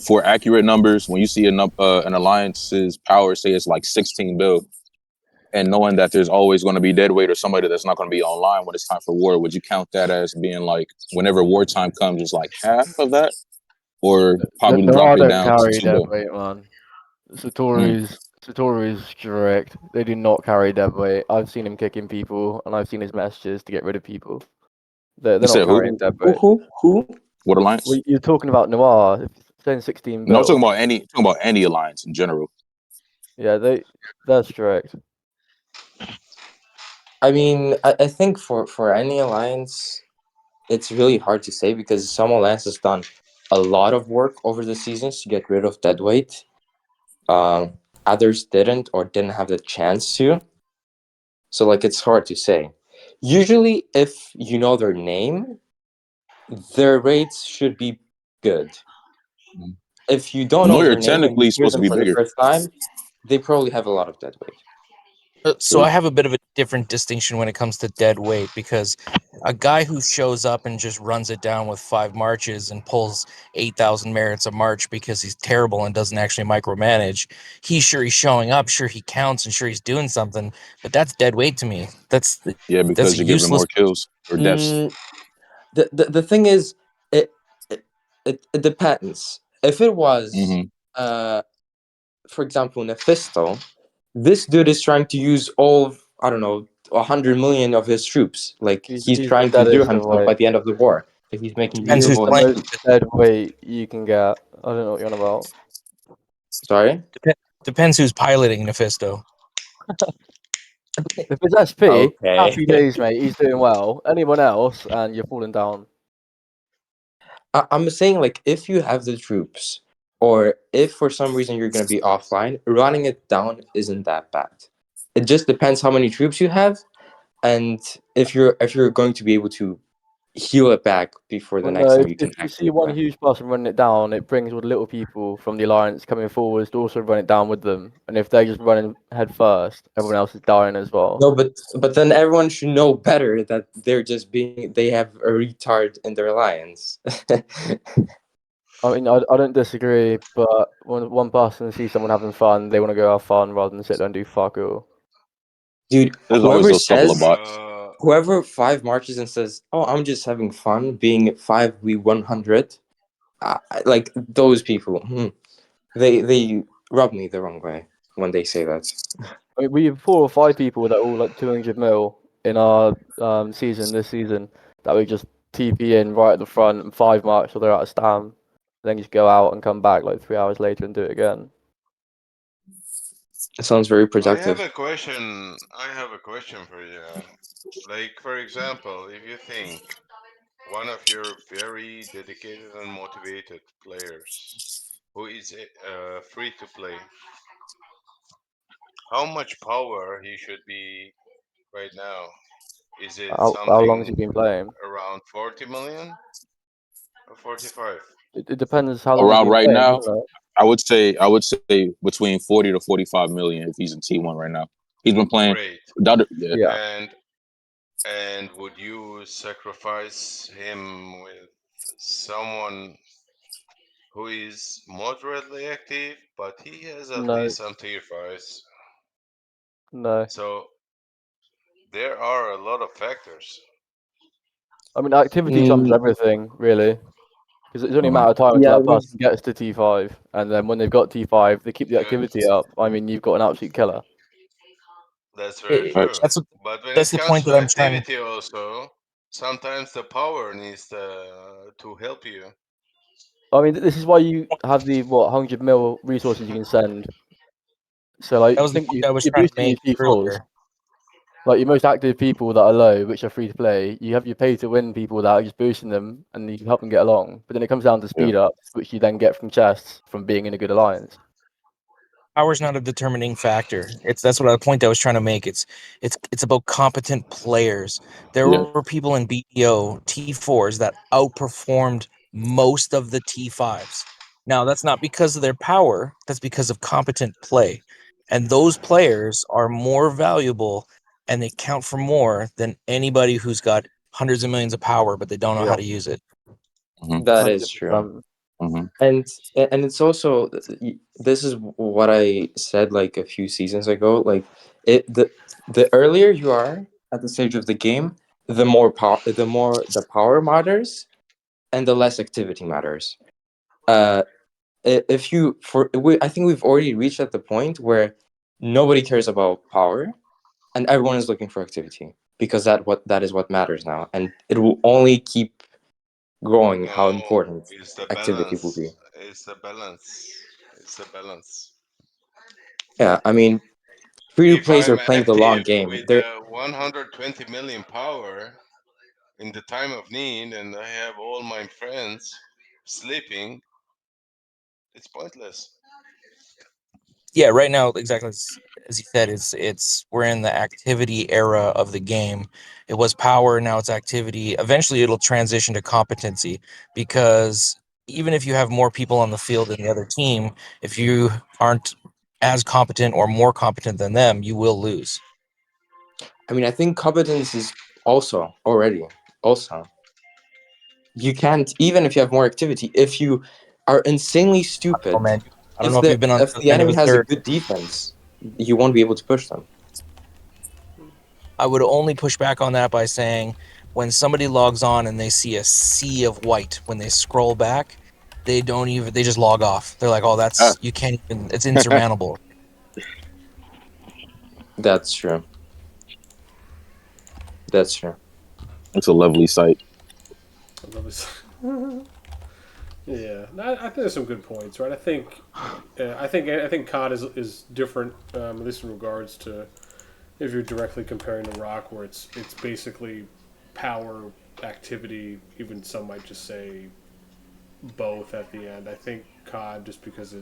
for accurate numbers, when you see an alliance's power, say it's like 16 bill, and knowing that there's always going to be deadweight or somebody that's not going to be online when it's time for war, would you count that as being like whenever wartime comes, it's like half of that, or probably drop Noir it don't down to carry 2 bill? deadweight, man. Mm. Satori's strict. They do not carry deadweight. I've seen him kicking people, and I've seen his messages to get rid of people. They're You not said carrying who? deadweight. Who? What alliance? Well, you're talking about Noir, saying 16 No, I'm bill. talking about any alliance in general. Yeah, they're strict. I mean, I think for any alliance, it's really hard to say because some alliance has done a lot of work over the seasons to get rid of deadweight. Others didn't or didn't have the chance to. So like it's hard to say. Usually, if you know their name, their rates should be good. If you don't know Neuer their name and you technically is hear supposed to them be for the bigger. first time, they probably have a lot of deadweight. So I have a bit of a different distinction when it comes to dead weight, because a guy who shows up and just runs it down with 5 marches and pulls 8,000 merits a march because he's terrible and doesn't actually micromanage, he's showing up, sure he counts, and sure he's doing something, but that's dead weight to me. That's Because you're giving useless. more kills or deaths. The thing is, it it depends. If it was, for example, Mephisto, this dude is trying to use all of, I don't know, 100 million of his troops. Like He's he's the trying to do deadest of himself by weight. the end of the war. Like he's making Depends He's who's beautiful the playing. most history. dead weight you can get. I don't know what you're on about. Sorry. Depends who's piloting Mephisto. If it's SP, Okay. happy days, mate. He's doing well. Anyone else, and you're falling down. I'm saying like if you have the troops, or if for some reason you're gonna be offline, running it down isn't that bad. It just depends how many troops you have, and if you're going to be able to heal it back before the Well, next no, time you can if you see actually one play. huge bus and running it down, it brings all the little people from the alliance coming forwards to also run it down with them. And if they're just running head first, everyone else is dying as well. No, but then everyone should know better that they have a retard in their alliance. I mean, I don't disagree, but when one person sees someone having fun, they want to go have fun rather than sit there and do fuck all. Dude, There's always those couple of bots. whoever 5 marches and says, "Oh, I'm just having fun being 5v100," like those people, they rub me the wrong way when they say that. I mean, we have 4 or 5 people that are all like 200 mil in our season this season that we just TP in right at the front and 5 march till they're out of stam, then just go out and come back like 3 hours later and do it again. It sounds very I productive. have a question. I have a question for you. Like, for example, if you think one of your very dedicated and motivated players who is free to play, how much power he should be right now? Is it How long has he something been playing? around 40 million or 45? It depends how long he's Around been right playing, now, doesn't it? I would say between 40 to 45 million if he's in T1 right now. He's been playing. Great. Yeah. Yeah. And would you sacrifice him with someone who is moderately active, but he has at No, least some tier 5s? no. So there are a lot of factors. I mean, activity trumps Mm, everything, really. Because it's only a Uh-huh. matter of time yeah, until I that mean, person gets to T5. And then when they've got T5, they keep the Yeah, activity up. I mean, you've got an absolute killer. that's very true. That's But when that's it the comes point to that I'm trying. activity also, sometimes the power needs to help you. I mean, this is why you have the 100 mil resources you can send. So like, That was the think point I was you're trying to boosting your make T4s. earlier. Like your most active people that are low, which are free to play, you have your pay to win people that are just boosting them, and you can help them get along. But then it comes down to speed up, which you then get from chests from being in a good alliance. Power's not a determining factor. That's what the point I was trying to make. It's about competent players. There Yeah. were people in BDO T4s that outperformed most of the T5s. Now that's not because of their power. That's because of competent play, and those players are more valuable, and they count for more than anybody who's got hundreds of millions of power, but they don't know how to use it. that is true. 100%. and it's also, this is what I said like a few seasons ago. Like the earlier you are at the stage of the game, the more the power matters, and the less activity matters. If you I think we've already reached at the point where nobody cares about power, and everyone is looking for activity, because that is what matters now, and it will only keep growing how No, important it's the activity will balance. be. It's the balance. It's the balance. Yeah, I mean, free to If plays are I'm playing the long active game. with They're 120 million power in the time of need and I have all my friends sleeping, it's pointless. Yeah, right now, exactly as you said, it's we're in the activity era of the game. It was power, now it's activity. Eventually, it'll transition to competency, because even if you have more people on the field than the other team, if you aren't as competent or more competent than them, you will lose. I mean, I think competence is also already also. You can't, even if you have more activity, if you are insanely Oh stupid, man, I don't know if you've been on if the the end of enemy a has a third. good defense, you won't be able to push them. I would only push back on that by saying, when somebody logs on and they see a sea of white, when they scroll back, they just log off. They're like, oh, Ah. you can't even, it's insurmountable. That's true. That's true. It's a lovely sight. I love this. Yeah, I think there's some good points, right? I think COD is different, at least in regards to if you're directly comparing to Rock, where it's basically power, activity. Even some might just say both at the end. I think COD, just because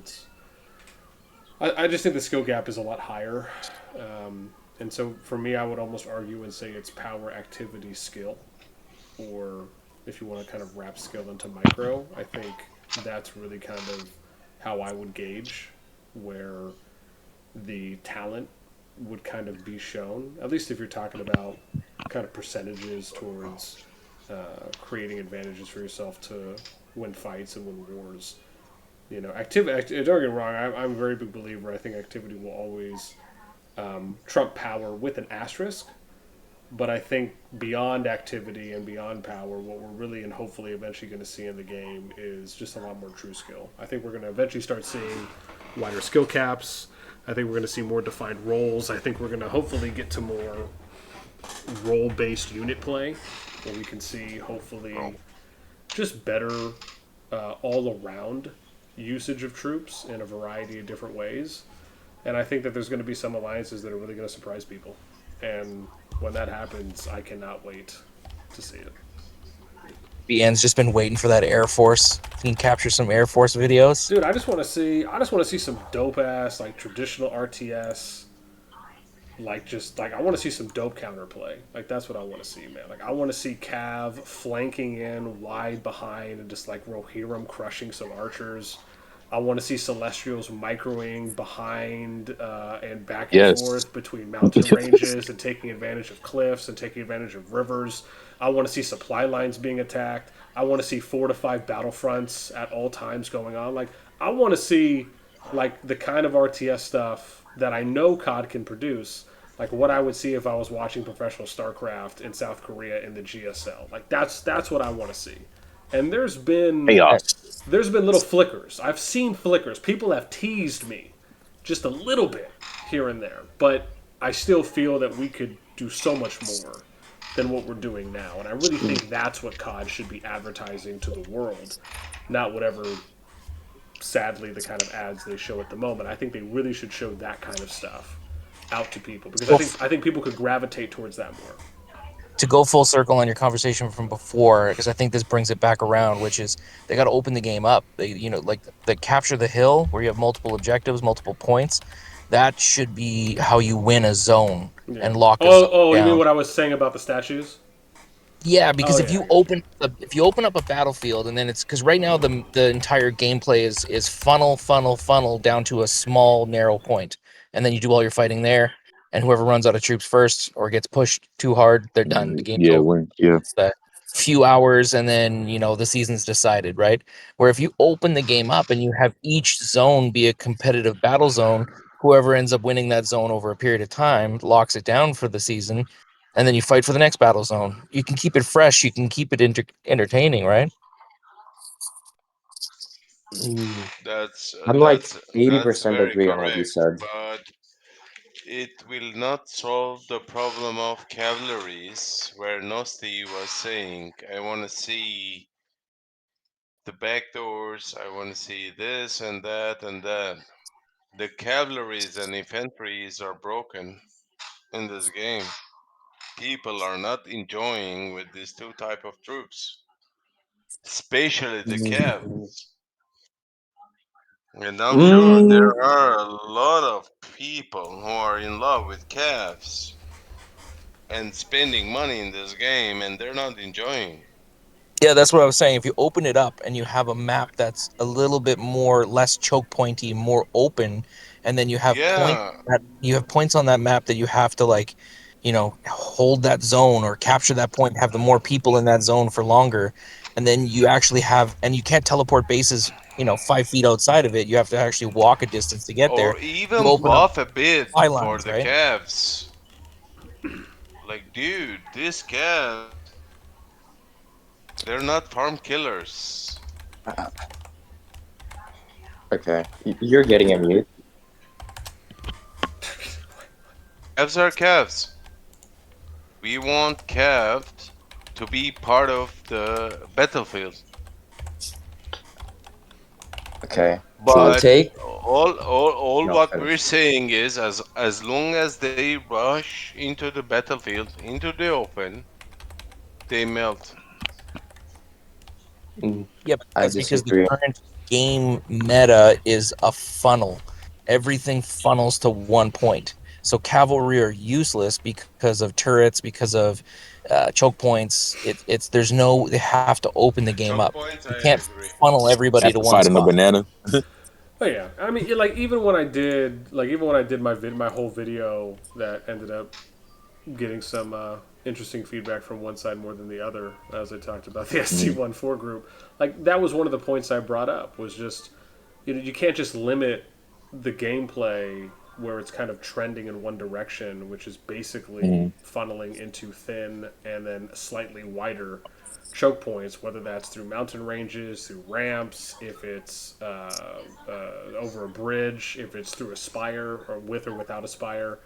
I just think the skill gap is a lot higher, and so for me, I would almost argue and say it's power, activity, skill, or if you want to kind of wrap skill into micro, I think that's really kind of how I would gauge where the talent would kind of be shown. At least if you're talking about kind of percentages towards creating advantages for yourself to win fights and win wars. Activity. Don't get me wrong. I'm a very big believer. I think activity will always trump power with an asterisk. But I think beyond activity and beyond power, what we're really and hopefully eventually going to see in the game is just a lot more true skill. I think we're going to eventually start seeing wider skill caps. I think we're going to see more defined roles. I think we're going to hopefully get to more role-based unit play, where we can see hopefully just better all-around usage of troops in a variety of different ways. And I think that there's going to be some alliances that are really going to surprise people. And when that happens, I cannot wait to see it. BN's just been waiting for that Air Force. Can you capture some Air Force videos? Dude, I just want to see some dope ass like traditional RTS. I want to see some dope counterplay. Like that's what I want to see, man. Like I want to see Cav flanking in wide behind and just like Rohirrim crushing some archers. I want to see Celestials microing behind and back and Yes. forth between mountain ranges and taking advantage of cliffs and taking advantage of rivers. I want to see supply lines being attacked. I want to see 4 to 5 battlefronts at all times going on. Like I want to see like the kind of RTS stuff that I know COD can produce. Like what I would see if I was watching professional StarCraft in South Korea in the GSL. Like that's what I want to see. And Chaos. there's been little flickers. I've seen flickers. People have teased me just a little bit here and there, but I still feel that we could do so much more than what we're doing now. And I really think that's what COD should be advertising to the world, not whatever, sadly, the kind of ads they show at the moment. I think they really should show that kind of stuff out to people because I think people could gravitate towards that more. To go full circle on your conversation from before, because I think this brings it back around, which is they got to open the game up. They, like the capture the hill, where you have multiple objectives, multiple points. That should be how you win a zone Yeah. and lock a zone Oh, you mean down. what I was saying about the statues? Yeah, because Oh, if yeah. you open up a battlefield, and then it's because right now the entire gameplay is funnel down to a small narrow point, and then you do all your fighting there, and whoever runs out of troops first or gets pushed too hard, they're done. The game's Yeah, over. when yeah. It's that. few hours and then the season's decided, right? Where if you open the game up and you have each zone be a competitive battle zone, whoever ends up winning that zone over a period of time locks it down for the season, and then you fight for the next battle zone. You can keep it fresh, you can keep it entertaining, right? Mm, That's I'm like that's that's 80% very agree on what you correct, said. but it will not solve the problem of cavalries, where Nosti was saying, I want to see the back doors, I want to see this and that and that. The cavalries and infantries are broken in this game. People are not enjoying with these two type of troops, especially the Mm, cavs. And I'm sure mm, there are a lot of people who are in love with calves and spending money in this game and they're not enjoying. Yeah, that's what I was saying. If you open it up and you have a map that's a little bit more less choke pointy, more open, and then Yeah, you have points on that map that you have to hold that zone or capture that point, have the more people in that zone for longer, and then you actually have, and you can't teleport bases 5 feet outside of it. You have to actually walk a distance to get there. or You even open up buff a bit supply for lines, the right? calves. Like, dude, these calves, they're not farm killers. uh, okay, you're getting a mute. Calves are calves. We want calves to be part of the battlefield. Okay, I'll True. But take. all No, what we're finish. saying is, as long as they rush into the battlefield, into the open, they melt. Mm, Yeah, but I that's because the disagree. current game meta is a funnel. Everything funnels to one point. So cavalry are useless because of turrets, because of choke points. It's there's no they have to open the game Choke up. points, You I can't agree. funnel everybody Have to to one fight in a spot. banana. Oh yeah, I mean, even when I did my whole video that ended up getting some interesting feedback from one side more than the other, as I talked about the Mhm. ST14 group. Like that was one of the points I brought up was just you can't just limit the gameplay where it's kind of trending in one direction, which is basically Mhm. funneling into thin and then slightly wider choke points, whether that's through mountain ranges, through ramps, if it's over a bridge, if it's through a spire, or without a spire.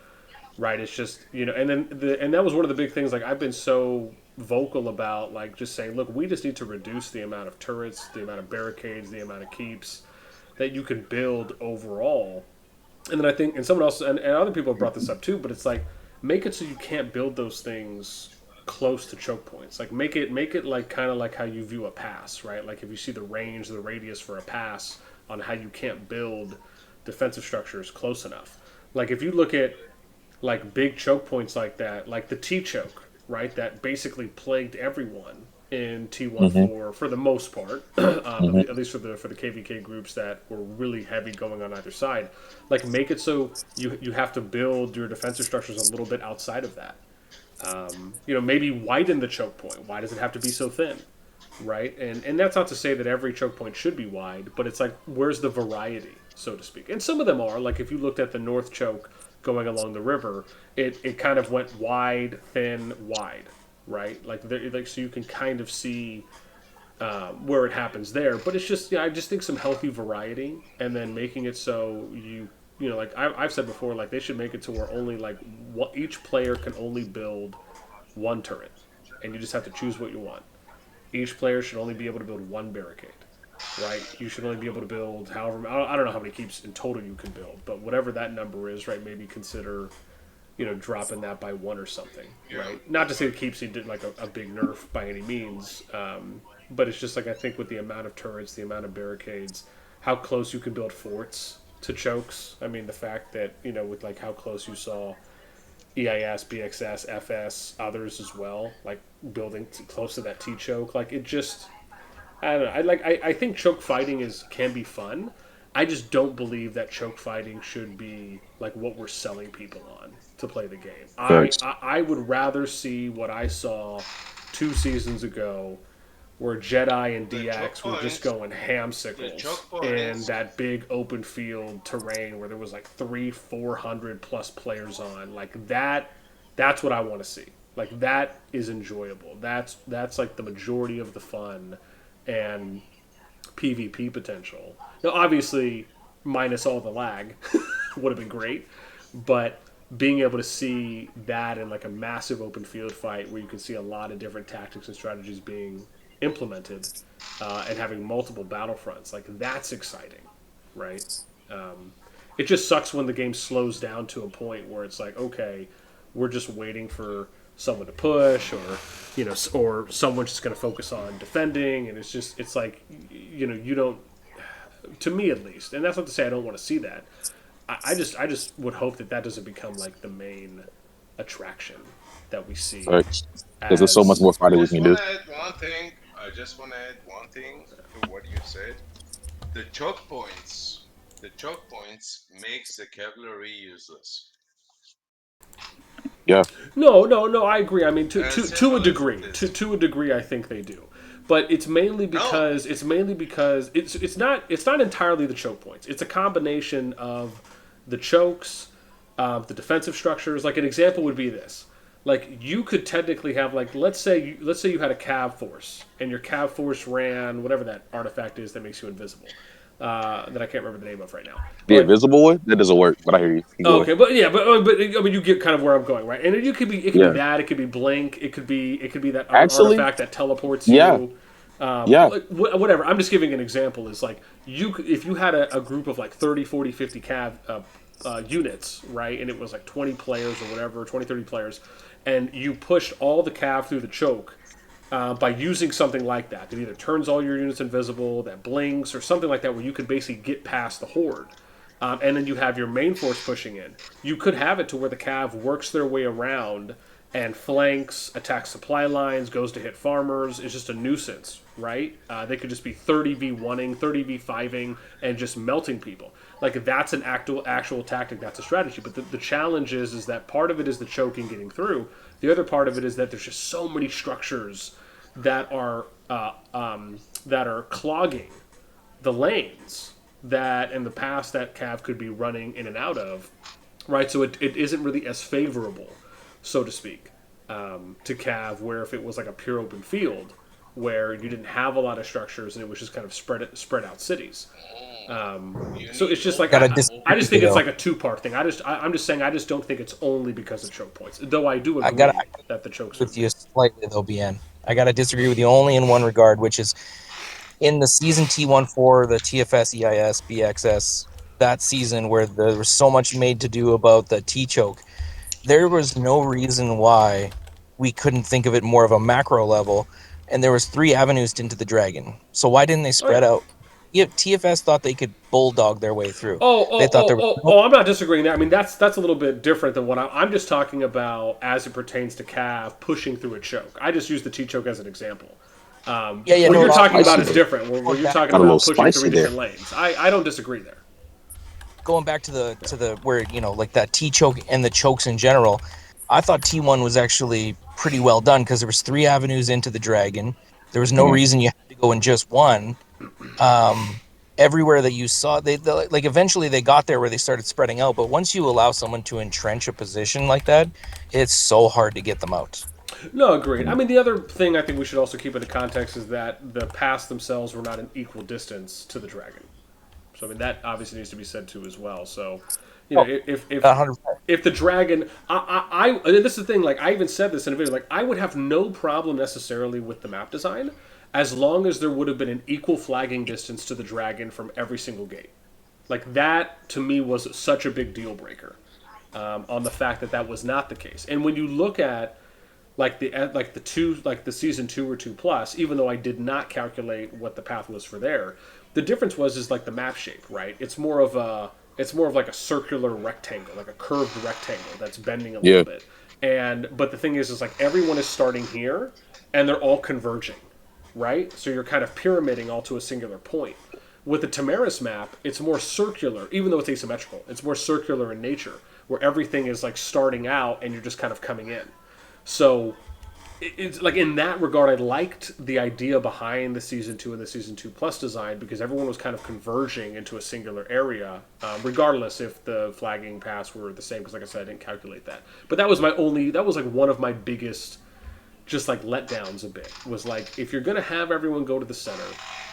Right, it's just and that was one of the big things. Like I've been so vocal about, like just saying, look, we just need to reduce the amount of turrets, the amount of barricades, the amount of keeps that you can build overall. And then I think, and someone else, and other people have brought this up too, but it's like make it so you can't build those things close to choke points. Like make it like kind of like how you view a pass, right? Like if you see the range, the radius for a pass on how you can't build defensive structures close enough. Like if you look at like big choke points like that, like the T choke, right? That basically plagued everyone in Mhm. T14 for the most part, Mhm. at least for the KvK groups that were really heavy going on either side. Like make it so you have to build your defensive structures a little bit outside of that. Maybe widen the choke point. Why does it have to be so thin? Right? And that's not to say that every choke point should be wide, but it's like where's the variety, so to speak? And some of them are. Like if you looked at the north choke going along the river, it kind of went wide, thin, wide, right? Like so you can kind of see where it happens there. But it's just I just think some healthy variety, and then making it so like I've said before, like they should make it to where only like each player can only build one turret, and you just have to choose what you want. Each player should only be able to build one barricade, right? You should only be able to build however I don't know how many keeps in total you can build, but whatever that number is, right? Maybe consider dropping that by one or something, Yeah, right? Not to say but the keeps did like a big nerf by any means, but it's just like I think with the amount of turrets, the amount of barricades, how close you can build forts to chokes. I mean, the fact that with like how close you saw EIS, BXS, FS, others as well, like building close to that T choke, like it just I don't know. I think choke fighting can be fun. I just don't believe that choke fighting should be like what we're selling people on to play the game. I Facts. I, I would rather see what I saw 2 seasons ago where Jedi and The choke DX were just points. going The hamsicles choke in points. that big open field terrain where there was like 300-400 plus players on. Like that's what I want to see. Like that is enjoyable. That's like the majority of the fun and PvP potential. Now, obviously, minus all the lag, would have been great, but being able to see that in like a massive open field fight where you can see a lot of different tactics and strategies being implemented, and having multiple battlefronts, like that's exciting, right? It just sucks when the game slows down to a point where it's like, okay, we're just waiting for someone to push, or or someone's just going to focus on defending, and it's like, you don't, to me at least, and that's not to say I don't want to see that. I just would hope that that doesn't become like the main attraction that we see Because there's so much as more I fighting we just can want do. to add one thing. I just want to add one thing to what you said. The choke points. The choke points makes the cavalry useless. Yeah, no. I agree. I mean, As to a simple as degree, it is. to a degree, I think they do, but it's mainly No, because it's not entirely the choke points. It's a combination of the chokes, the defensive structures. Like an example would be this: like you could technically have like let's say you had a cav force and your cav force ran whatever that artifact is that makes you invisible. That I can't remember the name of right now. But the like, invisible one that doesn't work. But I hear you. You go ahead. okay, but yeah, but I mean, you get kind of where I'm going, right? And it could be Yeah, that, it could be blink, it could be that actually, artifact that teleports yeah, you, yeah. like, whatever. I'm just giving an example. Is like if you had a group of like 30, 40, 50 cav units, right, and it was like 20 players or whatever, 20, 30 players, and you pushed all the cav through the choke, by using something like that either turns all your units invisible, that blinks, or something like that, where you could basically get past the horde. And then you have your main force pushing in. You could have it to where the cav works their way around and flanks, attacks supply lines, goes to hit farmers. It's just a nuisance, right? They could just be 30v1ing, 30v5ing, and just melting people. Like that's an actual tactic. That's a strategy. But the challenge is that part of it is the choking getting through. The other part of it is that there's just so many structures that are clogging the lanes that in the past that Cav could be running in and out of, right? So it isn't really as favorable, so to speak, to Cav, where if it was like a pure open field where you didn't have a lot of structures and it was just kind of spread out cities. you So it's need just like Gotta I disagree just with you think it's though. like a two-part thing. I'm just saying I just don't think it's only because of choke points, though I do I gotta agree that the chokes are with good. you slightly though, BN. I gotta disagree with you only in one regard, which is in the season T14, the TFS, EIS, BXS, that season where there was so much made to do about the T choke. There was no reason why we couldn't think of it more of a macro level, and there was 3 avenues into the dragon. So why didn't they Oh yeah. spread out? Yeah, TFS thought they could bulldog their way through. Oh, They oh, thought oh, there was oh, no. oh! I'm not disagreeing there. I mean, that's a little bit different than what I'm just talking about as it pertains to Cav pushing through a choke. I just used the T choke as an example. Yeah, What Got a no, you're little no. talking about spicy is there. different. Where Going you're back, talking Got a little about pushing spicy three there. different lanes. I don't disagree there. going back to the where like that T choke and the chokes in general, I thought T1 was actually pretty well done because there was 3 avenues into the dragon. There was no Mhm. reason you had to go in just one. Everywhere that you saw, they like eventually they got there where they started spreading out. But once you allow someone to entrench a position like that, it's so hard to get them out. No, agreed. I mean, the other thing I think we should also keep in the context is that the paths themselves were not an equal distance to the dragon. So I mean, that obviously needs to be said too as well. So, Oh, if 100%. if the dragon, and this is the thing. Like I even said this in a video. Like I would have no problem necessarily with the map design, as long as there would have been an equal flagging distance to the dragon from every single gate. Like that to me was such a big deal breaker, on the fact that that was not the case. And when you look at like the season 2 or 2 plus, even though I did not calculate what the path was for there, the difference is like the map shape, right? It's more of like a circular rectangle, like a curved rectangle that's bending a little Yeah, bit. But the thing is like everyone is starting here and they're all converging, right? So you're kind of pyramiding all to a singular point. With the Tamaris map, it's more circular, even though it's asymmetrical. It's more circular in nature, where everything is like starting out and you're just kind of coming in. So it's like in that regard, I liked the idea behind the season 2 and the season 2 plus design because everyone was kind of converging into a singular area, regardless if the flagging paths were the same. Because, like I said, I didn't calculate that. But that was like one of my biggest, just like letdowns a bit. Was like if you're gonna have everyone go to the center,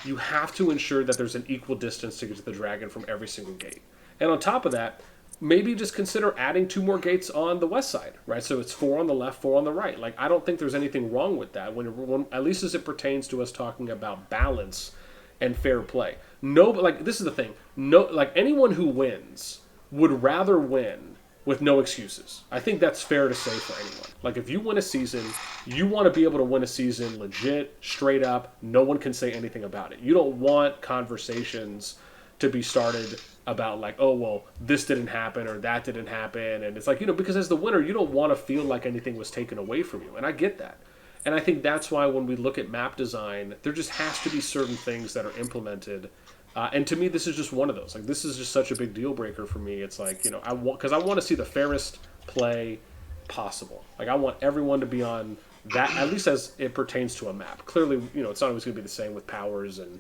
you have to ensure that there's an equal distance to get to the dragon from every single gate. And on top of that, maybe just consider adding 2 more gates on the west side, right? So it's 4 on the left, 4 on the right. Like, I don't think there's anything wrong with that when at least as it pertains to us talking about balance and fair play. No, but like this is the thing. No, like anyone who wins would rather win with no excuses. I think that's fair to say for anyone. Like if you win a season, you want to be able to win a season legit, straight up. No one can say anything about it. You don't want conversations to be started about like, oh well, this didn't happen or that didn't happen, and it's like, because as the winner, you don't want to feel like anything was taken away from you, and I get that. And I think that's why when we look at map design, there just has to be certain things that are implemented. And to me, this is just one of those. Like, this is just such a big deal breaker for me. It's like, I want to see the fairest play possible. Like, I want everyone to be on that, at least as it pertains to a map. Clearly, it's not always going to be the same with powers and,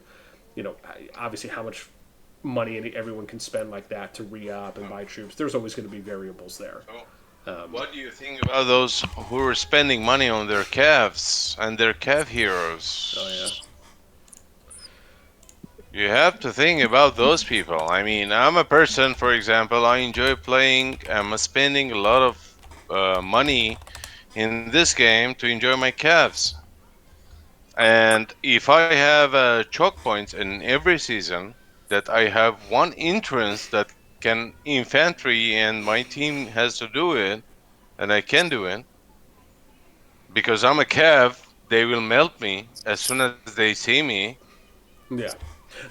obviously how much money everyone can spend like that to re-up and buy troops. There's always going to be variables there. What do you think about those who are spending money on their calves and their calf heroes? Oh yeah. You have to think about those people. I mean, I'm a person, for example, I enjoy playing, I'm spending a lot of money in this game to enjoy my calves. And if I have choke points in every season, that I have one entrance that can infantry and my team has to do it, and I can do it, because I'm a cav, they will melt me as soon as they see me. Yeah.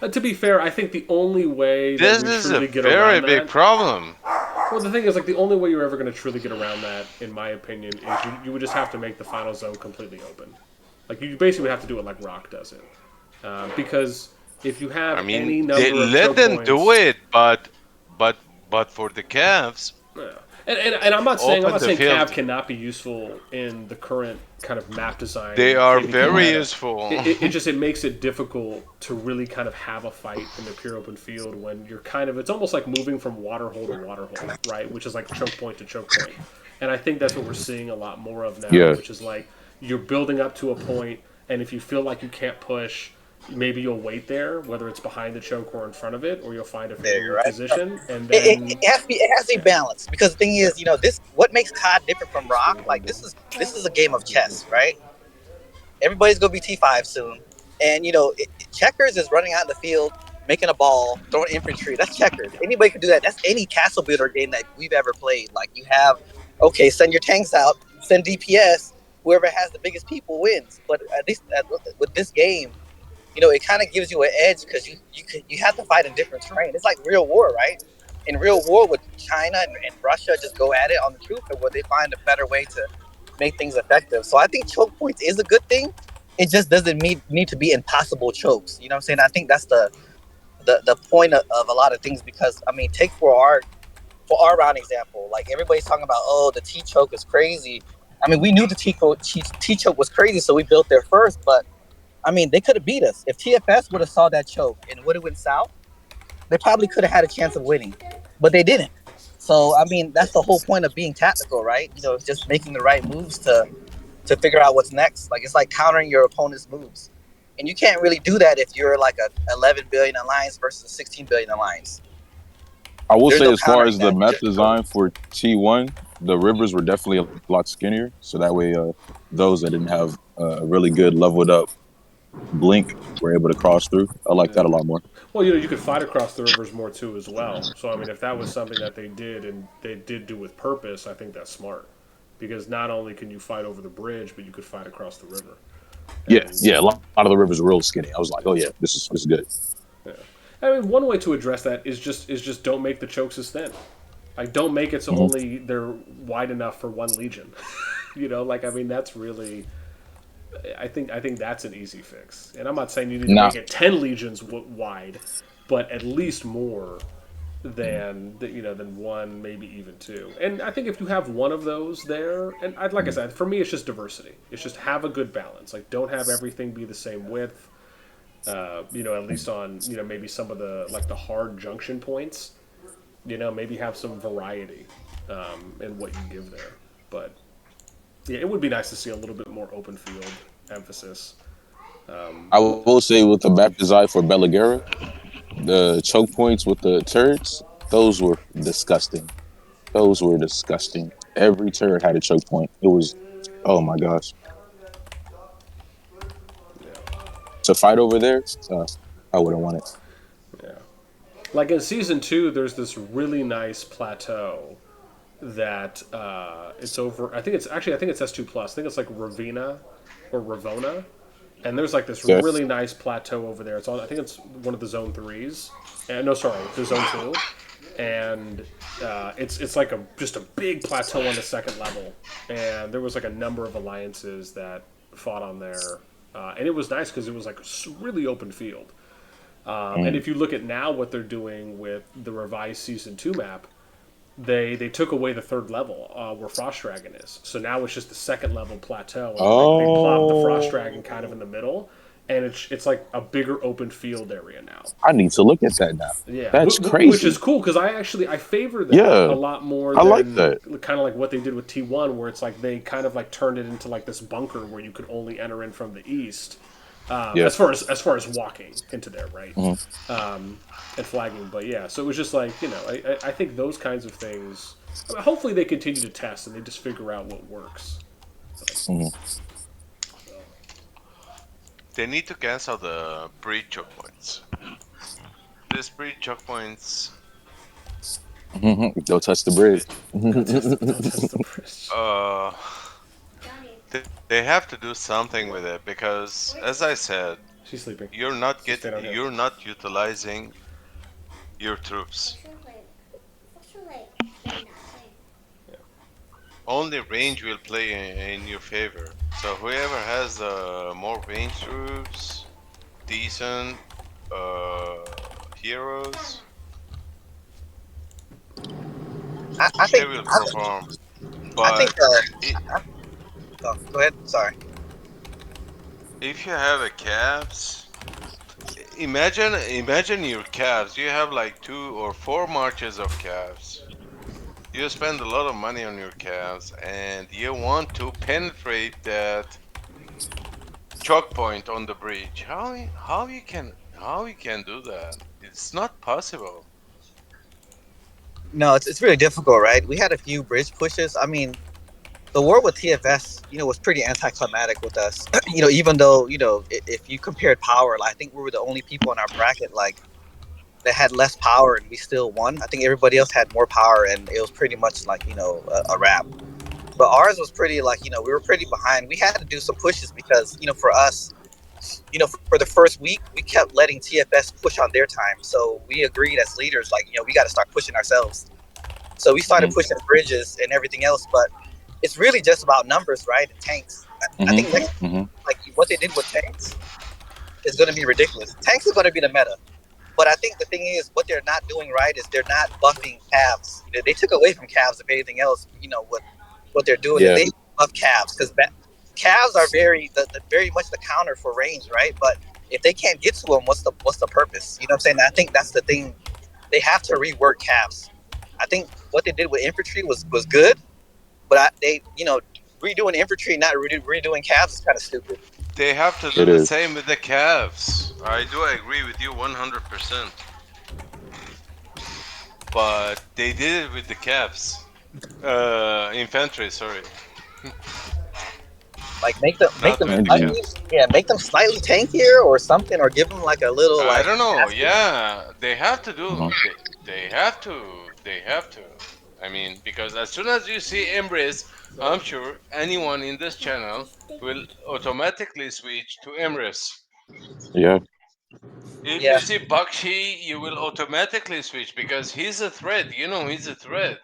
To be fair, I think the only way that This we is a truly get very around big that. problem. Well, the thing is, like, the only way you're ever going to truly get around that, in my opinion, is you would just have to make the final zone completely open. Like, you basically would have to do it like Rock does it. Because if you have I mean, any number of let choke them points, do it, but for the calves, yeah. And I'm not saying Open the field. Cav cannot be useful in the current kind of map design. they are KvK very meta. useful. It makes it difficult to really kind of have a fight in the pure open field when you're kind of, it's almost like moving from water hole to water hole, right? Which is like choke point to choke point. And I think that's what we're seeing a lot more of now, Yeah. which is like you're building up to a point, and if you feel like you can't push, maybe you'll wait there, whether it's behind the choke or in front of it, or you'll find a favorable Right. position, and It, then it has to be balanced because the thing is, this what makes COD different from Rock. Like this is a game of chess, right? Everybody's gonna be T5 soon, and checkers is running out in the field, making a ball, throwing infantry. That's checkers. Anybody can do that. That's any castle builder game that we've ever played. Like you have, okay, send your tanks out, send DPS. Whoever has the biggest people wins. But at least with this game, it kind of gives you an edge because you have to fight in different terrain. It's like real war, right? In real war, with China and Russia just go at it on the truth, and where they find a better way to make things effective. So I think choke points is a good thing. It just doesn't need to be impossible chokes. You know what I'm saying? I think that's the point of a lot of things because I mean, take for our round example, like everybody's talking about, oh, the T choke is crazy. I mean, we knew the T choke was crazy, so we built there first, but I mean, they could have beat us. If TFS would have saw that choke and would have went south, they probably could have had a chance of winning, but they didn't. So, I mean, that's the whole point of being tactical, right? Just making the right moves to figure out what's next. Like, it's like countering your opponent's moves. And you can't really do that if you're like a 11 billion alliance versus a 16 billion alliance. I will There's say, no as far countering as the that. map design for T1, the rivers were definitely a lot skinnier. So that way, those that didn't have a really good leveled up blink were able to cross through. I like that a lot more. well, you could fight across the rivers more too as well. So I mean, if that was something that they did and they did do with purpose, I think that's smart because not only can you fight over the bridge, but you could fight across the river. Yeah, a lot of the rivers were real skinny. I was like, oh yeah, this is good. Yeah. I mean, one way to address that is just don't make the chokes as thin. Like, don't make it so only they're wide enough for one legion. Like I mean, that's really. I think that's an easy fix, and I'm not saying you need to make it 10 legions wide, but at least more than than one, maybe even two. And I think if you have one of those there, and like I said, for me, it's just diversity. It's just have a good balance. Like, don't have everything be the same width. At least on maybe some of the like the hard junction points. Maybe have some variety in what you give there. But yeah, it would be nice to see a little bit more open field emphasis. I will say with the back design for Belligera, the choke points with the turrets, those were disgusting. Those were disgusting. Every turret had a choke point. It was, oh my gosh. To fight over there, I wouldn't want it. Yeah. Like in season 2, there's this really nice plateau that it's over. I think it's S2 plus. I think it's like Ravina or Ravona, and there's like this Okay. really nice plateau over there. It's on. I think it's one of the zone 3s. No, sorry, the zone 2, and it's like just a big plateau on the second level, and there was like a number of alliances that fought on there, and it was nice because it was like a really open field. And if you look at now what they're doing with the revised season 2 map, they took away the third level where Frost Dragon is. So now it's just the second level plateau. And they plopped the Frost Dragon kind of in the middle, and it's like a bigger open field area now. I need to look at that now. Yeah, that's crazy. Which is cool because I favor that a lot more than I like that. Kind of like what they did with T1, where it's like they kind of like turned it into like this bunker where you could only enter in from the east. As far as walking into there, right? And flagging, but yeah, so it was just like I think those kinds of things. I mean, hopefully they continue to test and they just figure out what works. They need to cancel the breed choke points. These breed choke points. Don't touch the bridge. Don't test the bridge. They have to do something with it because, as I said, she's sleeping. You're not utilizing your troops. Only range will play in your favor. So whoever has more range troops, decent heroes, I think they will perform. But go ahead. Sorry. If you have a calves, imagine your calves. You have like 2 or 4 marches of calves. You spend a lot of money on your calves, and you want to penetrate that choke point on the bridge. How you can do that? It's not possible. No, it's really difficult, right? We had a few bridge pushes. I mean, the war with TFS, was pretty anticlimactic with us. Even though, if you compared power, like, I think we were the only people in our bracket like that had less power and we still won. I think everybody else had more power and it was pretty much like, a wrap. But ours was pretty like, we were pretty behind. We had to do some pushes because, for us, for the first week, we kept letting TFS push on their time. So we agreed as leaders, like, we got to start pushing ourselves. So we started pushing bridges and everything else, but it's really just about numbers, right? And tanks. I think like what they did with tanks is going to be ridiculous. Tanks is going to be the meta. But I think the thing is, what they're not doing right is they're not buffing calves. They took away from calves, if anything else, what they're doing is they buff calves because calves are very much the counter for range, right? But if they can't get to them, what's the purpose? You know what I'm saying? I think that's the thing. They have to rework calves. I think what they did with infantry was good, but they redoing infantry, not redoing calves is kind of stupid. They have to do the same with the calves. I do agree with you 100%. But they did it with the calves. Infantry, sorry. Like make them slightly tankier or something, or give them like a little. I don't know. Yeah, they have to do. They have to. I mean, because as soon as you see Embrace, I'm sure anyone in this channel will automatically switch to Embrace. Yeah. If you see Bakshi, you will automatically switch because he's a threat. He's a threat.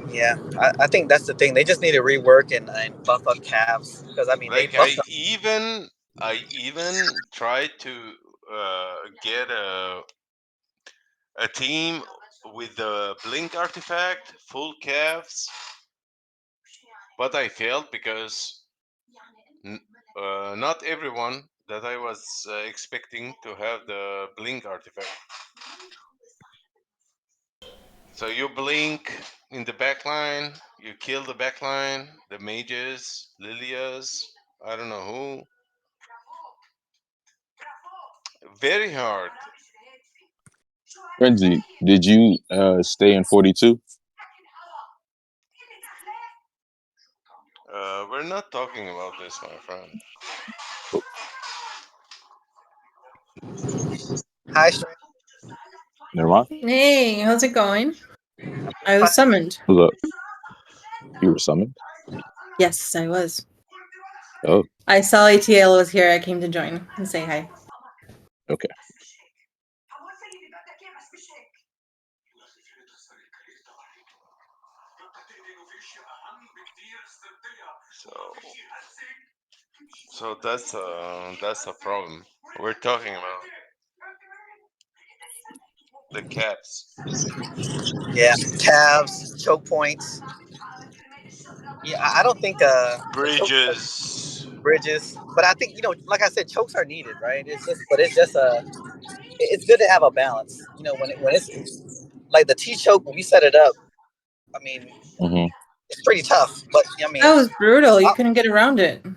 Yeah, I think that's the thing. They just need to rework and buff up calves because I mean Like they buffed I even tried to get a team with the blink artifact, full calves, but I failed because not everyone that I was expecting to have the blink artifact. So you blink in the back line, you kill the back line, the mages, Lilias, I don't know who. Very hard. Frenzy, did you stay in 42? We're not talking about this, my friend. Hi, Shrek. Never mind. Hey, how's it going? I was summoned. What's up? You were summoned? Yes, I was. Oh, I saw ATL was here. I came to join and say hi. okay. So that's a problem. We're talking about the caps, Yeah, calves, choke points. Yeah, I don't think the choke bridges. bridges, but I think like I said, chokes are needed, right? It's just it's good to have a balance. When it's like the T choke when we set it up. I mean, Hmm. it's pretty tough, but I mean, That was brutal. You uh, couldn't get around it. There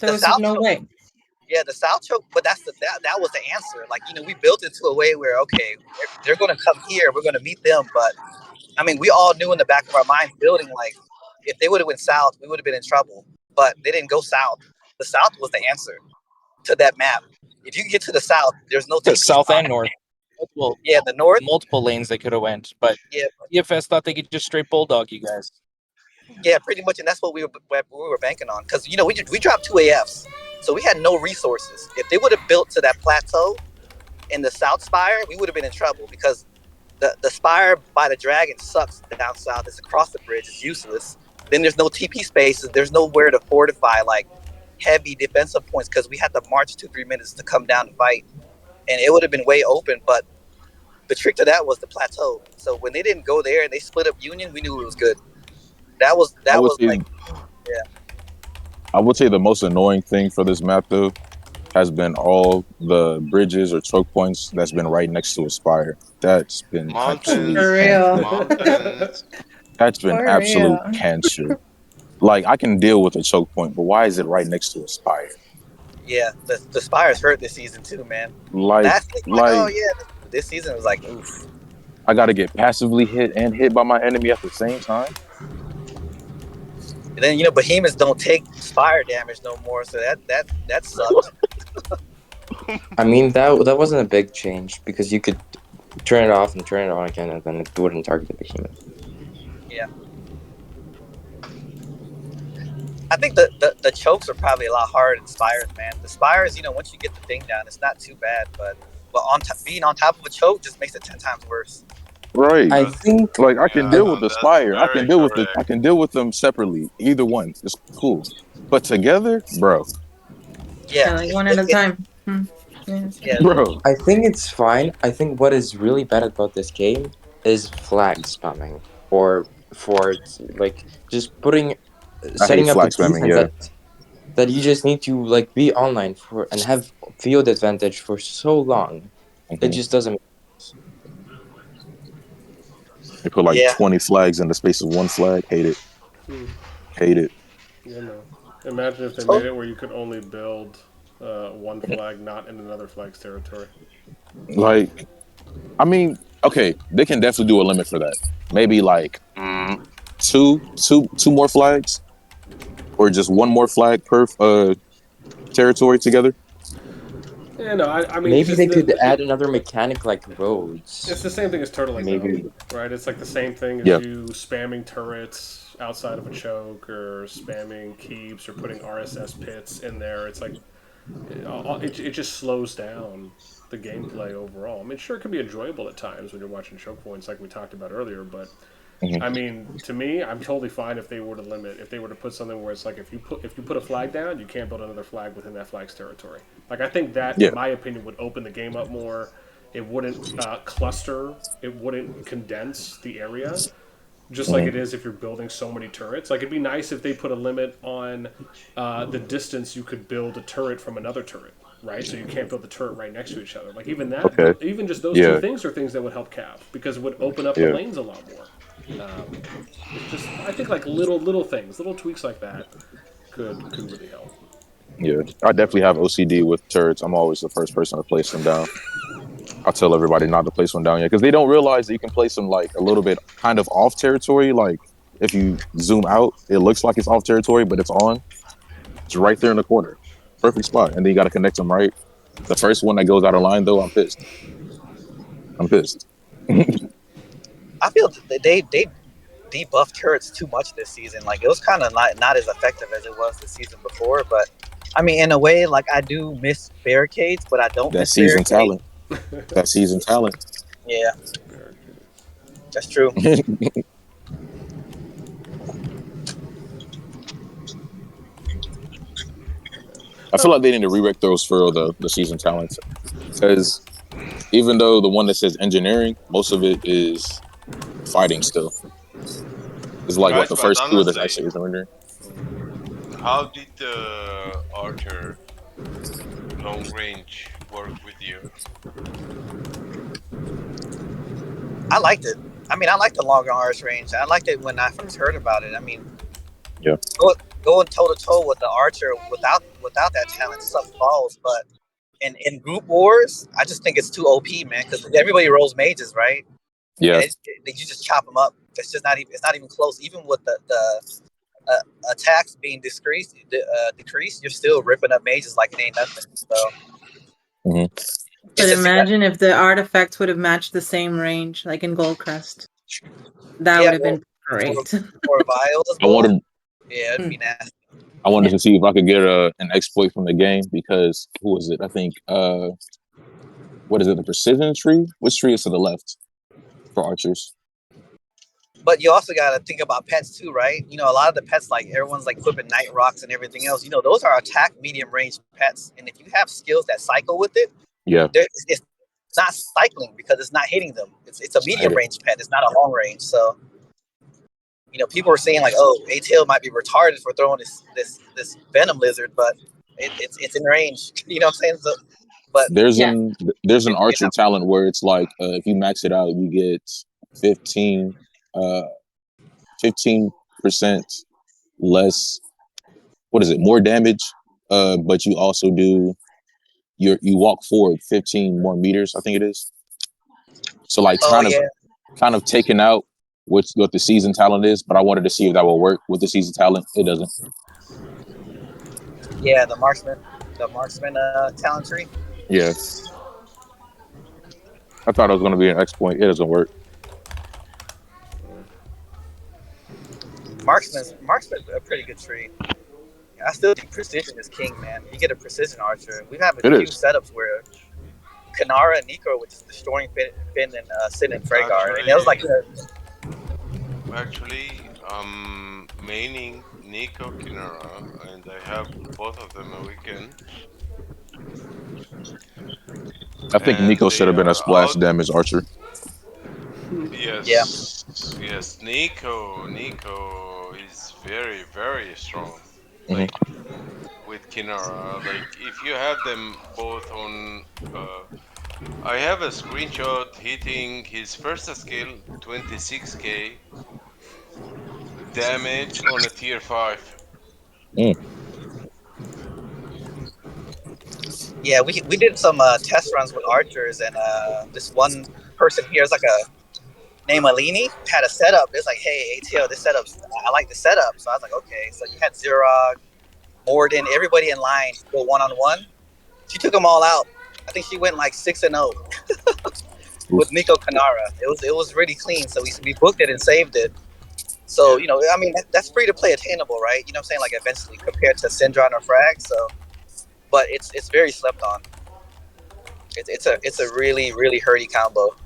the was South no choke. way. Yeah, the South choke, but that was the answer. Like we built it to a way where okay, they're going to come here, we're going to meet them, but I mean, we all knew in the back of our minds building like if they would have went south, we would have been in trouble. But they didn't go south. The south was the answer to that map. If you get to the south, there's no TP South spot. and north. Multiple, Yeah, the north. multiple lanes they could have went, but Yeah, EFS thought they could just straight bulldog you guys. yeah, pretty much, and that's what we were banking on because we dropped 2 AFs, so we had no resources. If they would have built to that plateau in the South Spire, we would have been in trouble because the spire by the dragon sucks down south. It's across the bridge. It's useless. Then there's no TP spaces. There's nowhere to fortify like heavy defensive points because we had to march 2-3 minutes to come down and fight, and it would have been way open. But the trick to that was the plateau. So when they didn't go there and they split up Union, we knew it was good. That was I that would was say, like yeah. I would say the most annoying thing for this map though has been all the bridges or choke points that's been right next to a spire. That's been absolute Mountains, For cancer. real. mountains. That's been For absolute real. cancer. Like I can deal with a choke point, but why is it right next to a spire? Yeah, the Spires hurt this season too, man. Like, Last season, like, like oh yeah, this season was like, oof. I got to get passively hit and hit by my enemy at the same time. And then behemoths don't take Spire damage no more, so that sucked. I mean that wasn't a big change because you could turn it off and turn it on again, and then it wouldn't target the behemoth. Yeah, I think the chokes are probably a lot harder than Spires, man. The Spires, once you get the thing down, it's not too bad, but being on top of a choke just makes it 10 times worse. Right. I That, think Like I can deal yeah, with the that's spire. I can very deal with the. I correct. can deal with them separately. Either one is cool, but together, bro, Yeah, Yeah, like one at a time. Yes. yeah, bro. it's fine. I think what is really bad about this game is flag spamming, or for like just putting I hate setting up a flag spamming. defense Yeah. that you just need to like be online for and have field advantage for so long. It Hmm. just doesn't. They put like yeah, 20 flags in the space of one flag. Hate it. Hate it. Yeah, no. Imagine if they so made it where you could only build one flag, not in another flag's territory. Like, I mean, okay, they can definitely do a limit for that. Maybe like two more flags, or just one more flag per territory together. Yeah, no, I mean, it's Maybe just they could add another mechanic like roads. it's the same thing as turtling, Maybe. though, right? It's like the same thing as Yeah. you spamming turrets outside of a choke, or spamming keeps, or putting RSS pits in there. It's like it just slows down the gameplay overall. I mean, sure, it can be enjoyable at times when you're watching choke points, like we talked about earlier, but Mhm. I mean, to me, I'm totally fine if they were to limit, if they were to put something where it's like if you put a flag down, you can't build another flag within that flag's territory. Like I think that, Yeah. in my opinion, would open the game up more. it wouldn't cluster, it wouldn't condense the area, just like it is if you're building so many turrets. Like, it'd be nice if they put a limit on the distance you could build a turret from another turret, right? So you can't build the turret right next to each other. Like, even that, Okay. even just those two Yeah. things are things that would help Cav, because it would open up the Yeah. lanes a lot more. It's just, I think, like little things, little tweaks like that could really help. Yeah. I definitely have OCD with turrets. I'm always the first person to place them down. I'll tell everybody not to place one down yet because they don't realize that you can place them like a little bit kind of off territory. Like if you zoom out, it looks like it's off territory, but it's on. It's right there in the corner. Perfect spot. And then you got to connect them right. The first one that goes out of line, though, I'm pissed. I'm pissed. I feel they debuffed turrets too much this season. Like, it was kind of not as effective as it was the season before. But I mean, in a way, like, I do miss barricades, but I don't That miss seasoned barricades. talent. That seasoned talent. Yeah, that's true. I feel like they need to re-rec those for the season talents because even though the one that says engineering, most of it is fighting still. It's like what Guys, the but first two of this honestly, actually is engineering. how did the Archer long range work with you? I liked it. I mean, I liked the longer arch range. I liked it when I first heard about it. I mean, Yeah. going toe to toe with the Archer without that talent sucks balls. But in group wars, I just think it's too OP, man. Because everybody rolls mages, right? Yeah. And you just chop them up. It's just not even. It's not even close. Even with the attacks being decreased, you're still ripping up mages like it ain't nothing. So. But imagine if the artifacts would have matched the same range, like in Goldcrest. That would have been great. Or Vials. I wanted Yeah, it'd be nasty. I wanted to see if I could get an exploit from the game because who was it? I think what is it? The precision tree? Which tree is to the left for archers? But you also got to think about pets too, right? You know, a lot of the pets, like everyone's like equipping night rocks and everything else. You know, those are attack medium range pets, and if you have skills that cycle with it, Yeah, it's not cycling because it's not hitting them. It's a medium range pet. It's not a long range. So, you know, people are saying like, oh, ATL might be retarded for throwing this venom lizard, but it's in range. You know what I'm saying? So, but there's an archer talent where it's like if you max it out, you get 15% less. What is it? More damage, but you also do you walk forward 15 more meters. I think it is. So like kind of taking out what the season talent is, but I wanted to see if that will work with the season talent. It doesn't. Yeah, the marksman talent tree. Yes. I thought it was going to be an exploit. It doesn't work. Marksman's a pretty good tree. I still think precision is king, man. You get a precision archer. We have a few setups where Kanara and Nico were just destroying Finn and Sin and Freygar, and it was like actually, maining Nico Kinara, and I have both of them a weekend. I think Nico should have been a splash damage archer. Yes. Yeah. Yes, Nico is very, very strong. Like with Kinara, like if you have them both on I have a screenshot hitting his first skill 26k damage on a tier 5. Yeah, we did some test runs with archers, and this one person here is like a named Alini had a setup. It's like, hey, ATO, this setup, I like the setup. So I was like, okay. So you had Zerog, Morden, everybody in line to go 1-on-1. She took them all out. I think she went like 6-0 with Nico Kanara. It was really clean. So we booked it and saved it. So, you know, I mean, that's free to play attainable, right? You know what I'm saying? Like eventually compared to Syndron or Frag. So, but it's very slept on. It's a really, really hurty combo.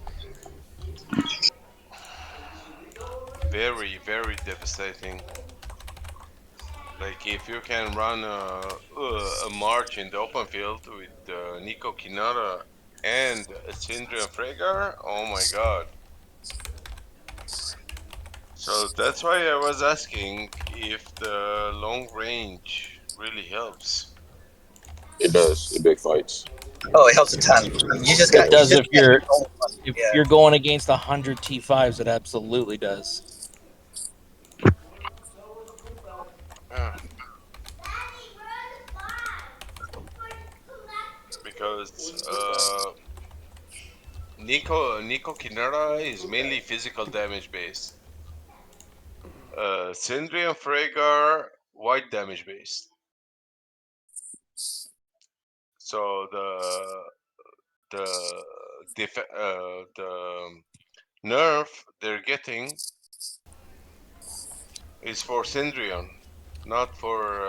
Very, very devastating. Like if you can run a march in the open field with Nico Kinara and Sindri and Freygar. Oh my god. So that's why I was asking if the long range really helps. It does in big fights. Oh, it helps a ton. You just It got. You does just if can't you're control it. if Yeah. you're going against 100 T5s. It absolutely does. Yeah. Because Nico Kinera is mainly physical damage based. Sindri and Freygar white damage based. So the nerf they're getting is for Syndrion, not for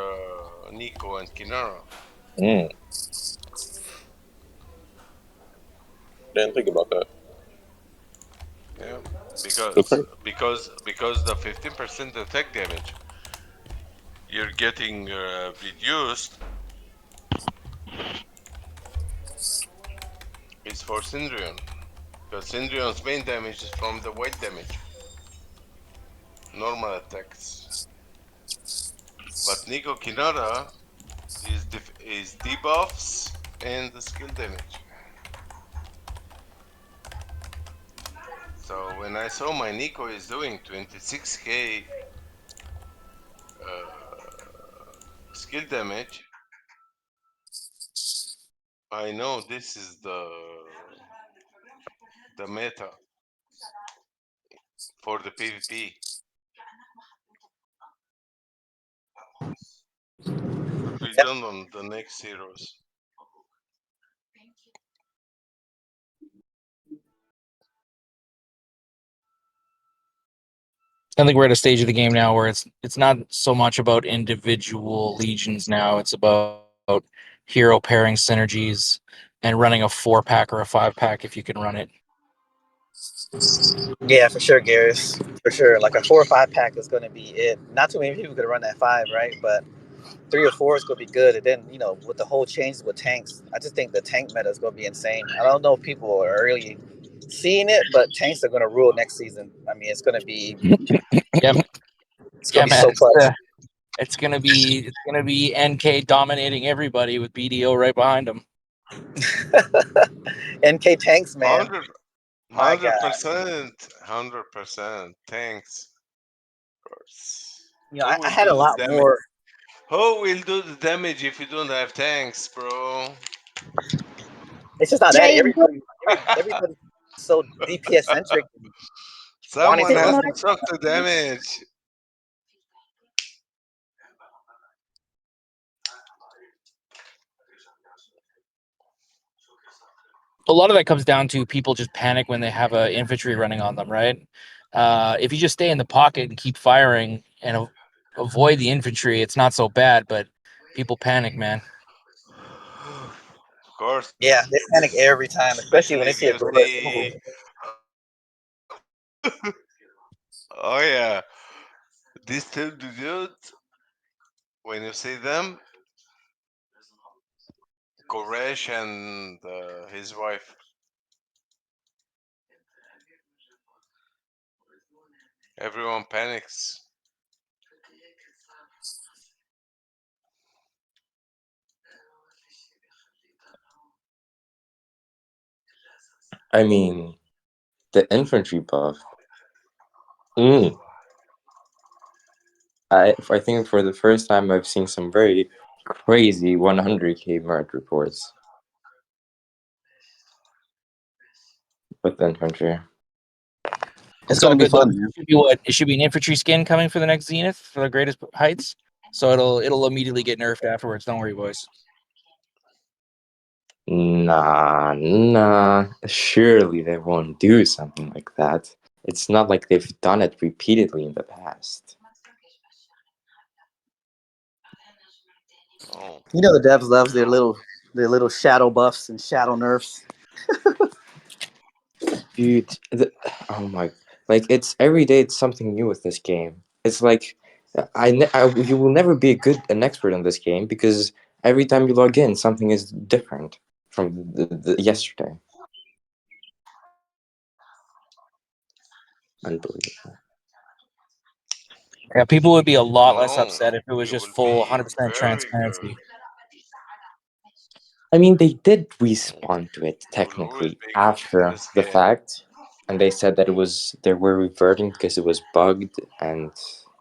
Nico and Kinara. Mm, didn't think about that. Yeah, because Okay. because the 15% attack damage you're getting reduced is for Syndrion. Because Syndrion's main damage is from the white damage, normal attacks. But Nico Kinara is debuffs and the skill damage. So when I saw my Nico is doing 26k skill damage, I know this is the meta for the PvP. Could be done on the next heroes. I think we're at a stage of the game now where it's not so much about individual legions now. It's about hero pairing synergies and running a 4-pack or a 5-pack if you can run it. Yeah, for sure, Garrus. For sure. Like a 4 or 5 pack is going to be it. Not too many people could run that 5, right? But 3 or 4 is going to be good. And then, with the whole changes with tanks, I just think the tank meta is going to be insane. I don't know if people are really seeing it, but tanks are going to rule next season. I mean, it's going to be Yeah, it's yeah, going to be man. so clutch. It's gonna be NK dominating everybody with BDO right behind him. NK tanks, man. 100 My God. 100% tanks. Of course. I had a lot more. Who will do the damage if you don't have tanks, bro? It's just not that everybody's so DPS centric, wanting Someone to has run. to suck the damage. A lot of that comes down to people just panic when they have an infantry running on them, right? If you just stay in the pocket and keep firing and avoid the infantry, it's not so bad, but people panic, man. Of course. Yeah, they panic every time, especially when they Especially if see a you bullet. see. Oh, yeah. These two dudes, when you see them, Koresh and his wife. Everyone panics. I mean, the infantry buff. Mm. I think for the first time I've seen some very crazy 100k merge reports with infantry. It's gonna all be good though. fun, man. It should be what? It should be an infantry skin coming for the next Zenith for the greatest heights. So it'll immediately get nerfed afterwards. Don't worry, boys. Nah. Surely they won't do something like that. It's not like they've done it repeatedly in the past. Oh. The devs loves their little shadow buffs and shadow nerfs. Dude, oh my, like it's every day it's something new with this game. It's like you will never be an expert in this game because every time you log in, something is different from the yesterday. Unbelievable. Yeah, people would be a lot less No, upset if it was it just will full be 100% very good. transparency. I mean, they did respond to it It will always technically be good in after this the game. fact, and they said that they were reverting because it was bugged and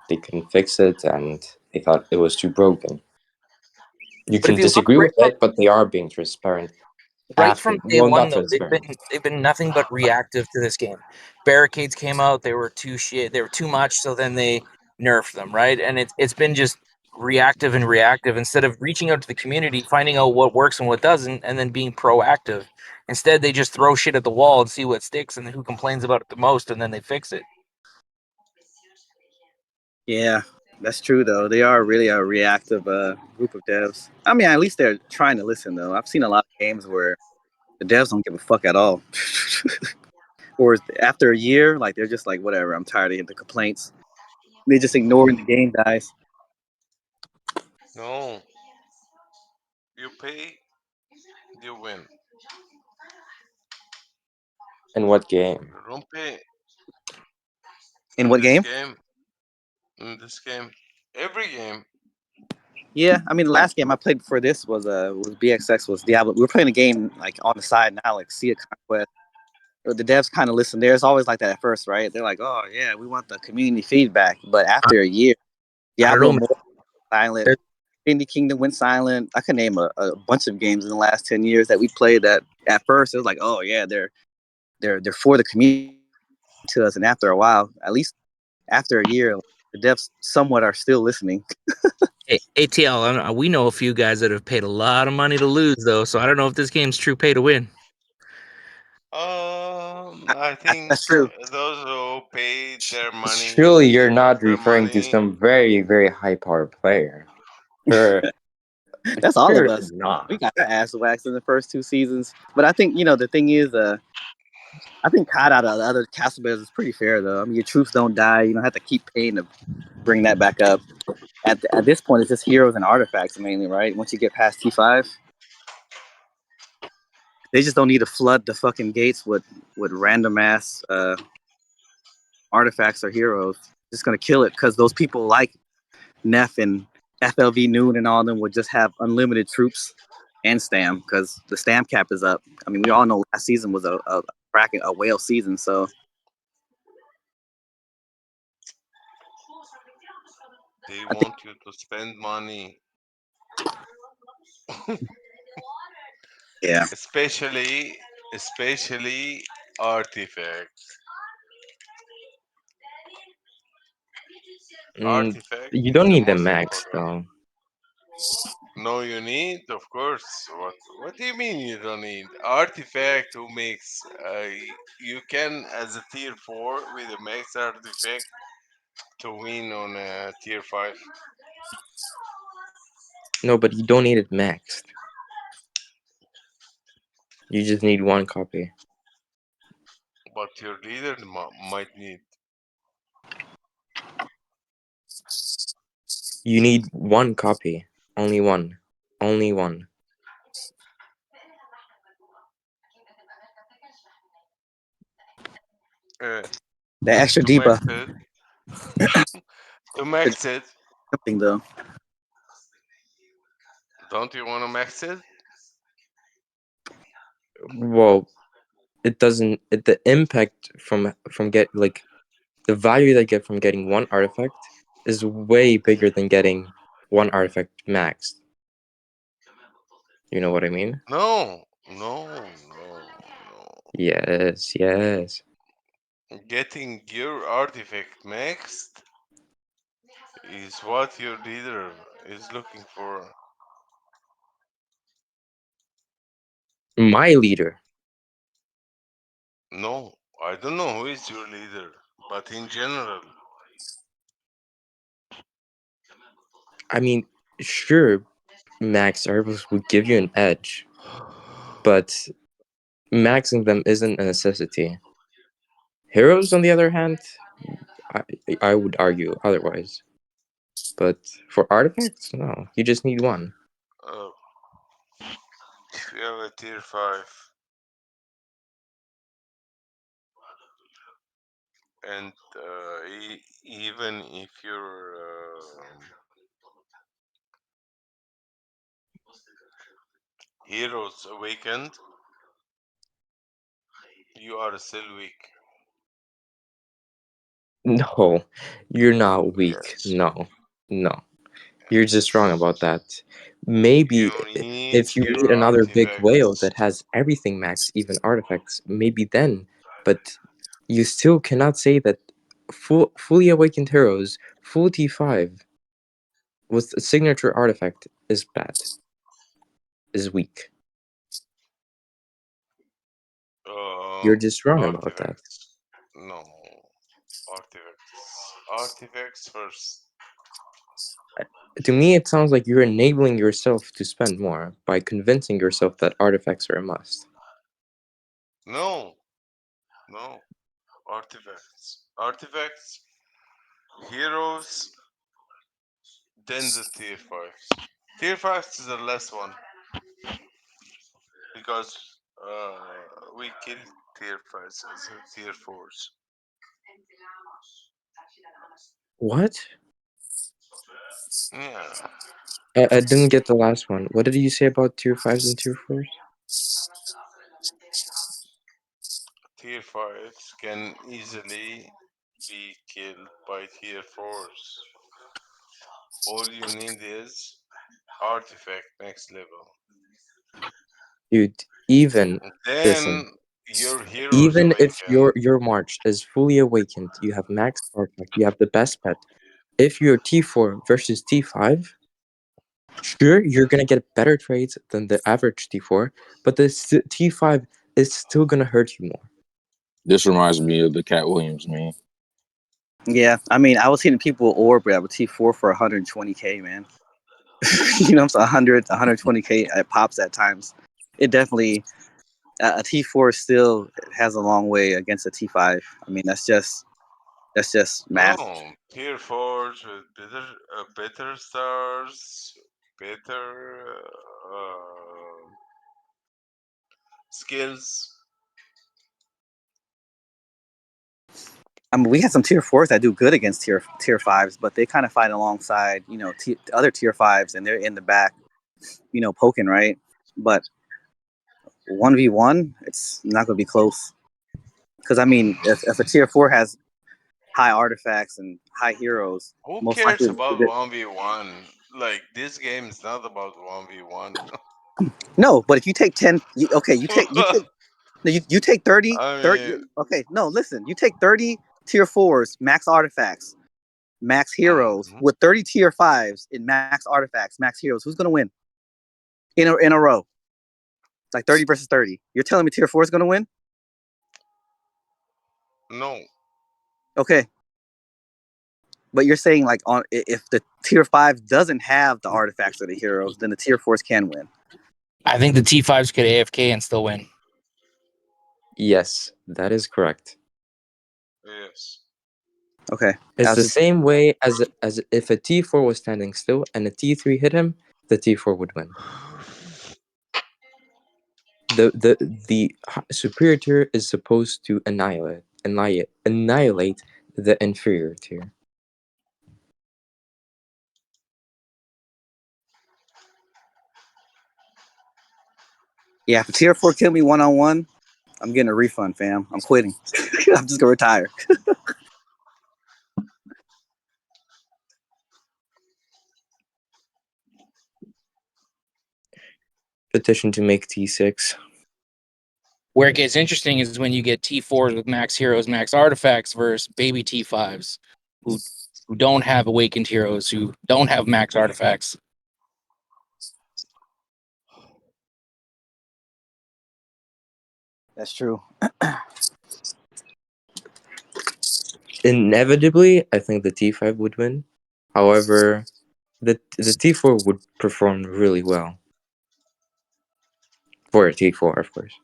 they couldn't fix it, and they thought it was too broken. You But can if you look disagree with it, but they are being transparent right after. from day Well, one, not though, transparent. they've been nothing but reactive to this game. Barricades came out, they were they were too much, so then they nerfed them, right? And it's been just reactive and reactive instead of reaching out to the community, finding out what works and what doesn't, and then being proactive. Instead, they just throw shit at the wall and see what sticks, and then who complains about it the most, and then they fix it. Yeah, that's true though. They are really a reactive group of devs. I mean, at least they're trying to listen though. I've seen a lot of games where the devs don't give a fuck at all. Or after a year, like they're just like, whatever. I'm tired of the complaints. They just ignoring the game dies. No, you pay, you win. In what game? You don't pay In in what this game? game. In this game, every game. Yeah, I mean, the last game I played before this was BXX was Diablo. We were playing a game like on the side now, like Sea of Conquest. The devs kind of listen. There's always like that at first, right? They're like, "Oh yeah, we want the community feedback." But after a year, I don't know, Diablo man. more silent. There- Indie Kingdom went silent. I could name a bunch of games in the last 10 years that we played that at first it was like, "Oh yeah, they're for the community to us," and after a while, at least after a year, the devs somewhat are still listening. Hey, ATL, we know a few guys that have paid a lot of money to lose, though, so I don't know if this game's true pay to win. I think That's true. those who paid their money Surely you're deserve not their referring to money. some very, very high powered player. Sure, That's all of sure us. We not. got our ass waxed in the first two seasons. But I think, the thing is, I think COD out of the other castle bears is pretty fair though. I mean, your troops don't die. You don't have to keep paying to bring that back up. At this point, it's just heroes and artifacts mainly, right? Once you get past T5, they just don't need to flood the fucking gates with random ass artifacts or heroes. Just gonna kill it because those people like Neff and FLV Noon and all of them would just have unlimited troops and stam because the stam cap is up. I mean, we all know last season was a bracket, a whale season. So They I think, want you to spend money, yeah, especially artifacts. Mm, Artifact you is don't the need the most max important. though. No, you need, of course. What do you mean you don't need? Artifact who makes you can as a tier 4 with a max artifact to win on a tier 5. No, but you don't need it maxed. You just need one copy. But your leader might need. You need one copy. Only one. Only one. Uh, the extra to max debuff it, to max it, something though. don't you want to max it? Well, it doesn't. The impact from get like the value they get from getting one artifact is way bigger than getting one artifact maxed. You know what I mean? No, no, no, no. Yes, yes. Getting your artifact maxed is what your leader is looking for. My leader. No, I don't know who is your leader, but in general, I mean, sure, max articles would give you an edge, but maxing them isn't a necessity. Heroes, on the other hand, I, I would argue otherwise. But for artifacts, no. You just need one. uh, if you have a tier 5 and even if your heroes awakened, you are still weak. No, you're not weak. Yes. No, no. You're just wrong Yes. about that. Maybe You need if you meet your another big whale artifacts. that has everything maxed, even artifacts, maybe then. But you still cannot say that fully awakened heroes, full T5 with a signature artifact is bad, is weak. You're just wrong about that. Artifacts. No. Artifacts. Artifacts first. To me, it sounds like you're enabling yourself to spend more by convincing yourself that artifacts are a must. No. No. Artifacts. Artifacts. Heroes. Then the tier 5s. Tier 5s is the last one. Because we kill tier 5s as tier 4s. What? Yeah. I didn't get the last one. What did you say about tier 5s and tier 4s? Tier 5s can easily be killed by tier 4s. All you need is artifact next level. Dude, even listen, Then your heroes even if awaken. your March is fully awakened, you have max artifact, you have the best pet. If you're T4 versus T5, sure, you're gonna get better trades than the average T4, but the T5 is still gonna hurt you more. This reminds me of the Cat Williams meme. Yeah, I mean, I was hitting people with orb with T4 for 120k, man. You know, it's 100, 120k it pops at times. It definitely a T4 still has a long way against a T5. I mean, that's just math. No, tier 4s with better stars, better skills. I mean, we had some tier 4s that do good against tier 5s, but they kind of fight alongside, you know, other tier 5s, and they're in the back, you know, poking, right? But 1v1, it's not going to be close. Because, I mean, if a tier 4 has high artifacts and high heroes, Who most cares likely. about 1v1? Like, this game is not about 1v1. No, but if you take 10, okay, you take 30, I 30. mean, Okay, no, listen, you take 30 tier 4s, max artifacts, max heroes, mhm. with 30 tier 5s in max artifacts, max heroes. Who's going to win in a row? Like 30 versus 30. You're telling me tier 4 is going to win? No. Okay. But you're saying like if the tier 5 doesn't have the artifacts or the heroes, then the tier 4s can win. I think the T5s could AFK and still win. Yes, that is correct. Yes. Okay. It's the same way as if a T4 was standing still and a T3 hit him, the T4 would win. The superior tier is supposed to annihilate the inferior tier. Yeah, if tier 4 kill me 1-on-1, I'm getting a refund, fam. I'm quitting. I'm just going to retire. Petition to make T6. Where it gets interesting is when you get T4s with max heroes, max artifacts versus baby T5s who don't have awakened heroes, who don't have max artifacts. That's true. Inevitably, I think the T5 would win. However, the T4 would perform really well. For a T4, of course.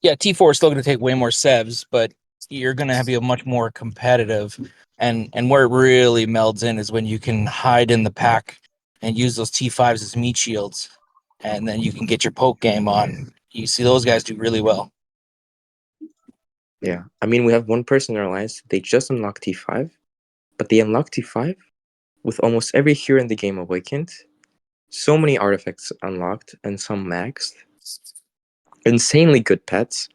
Yeah, T4 is still going to take way more sevs, but you're going to be a much more competitive. And where it really melds in is when you can hide in the pack and use those T5s as meat shields, and then you can get your poke game on. You see those guys do really well. Yeah, I mean, we have one person in our alliance. They just unlocked T5, but they unlocked T5 with almost every hero in the game awakened. So many artifacts unlocked and some maxed. Insanely good pets.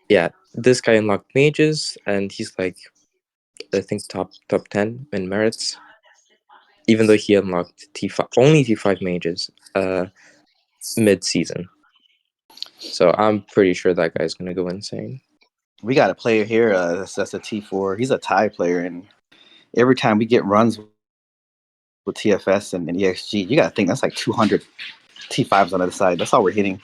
Yeah, this guy unlocked mages, and he's like, I think top 10 in merits. Even though he unlocked only T5 mages mid season. So I'm pretty sure that guy's gonna go insane. We got a player here that's a T4. He's a tie player, and every time we get runs with TFS and EXG, you got to think that's like 200 T5s on the other side. That's all we're hitting.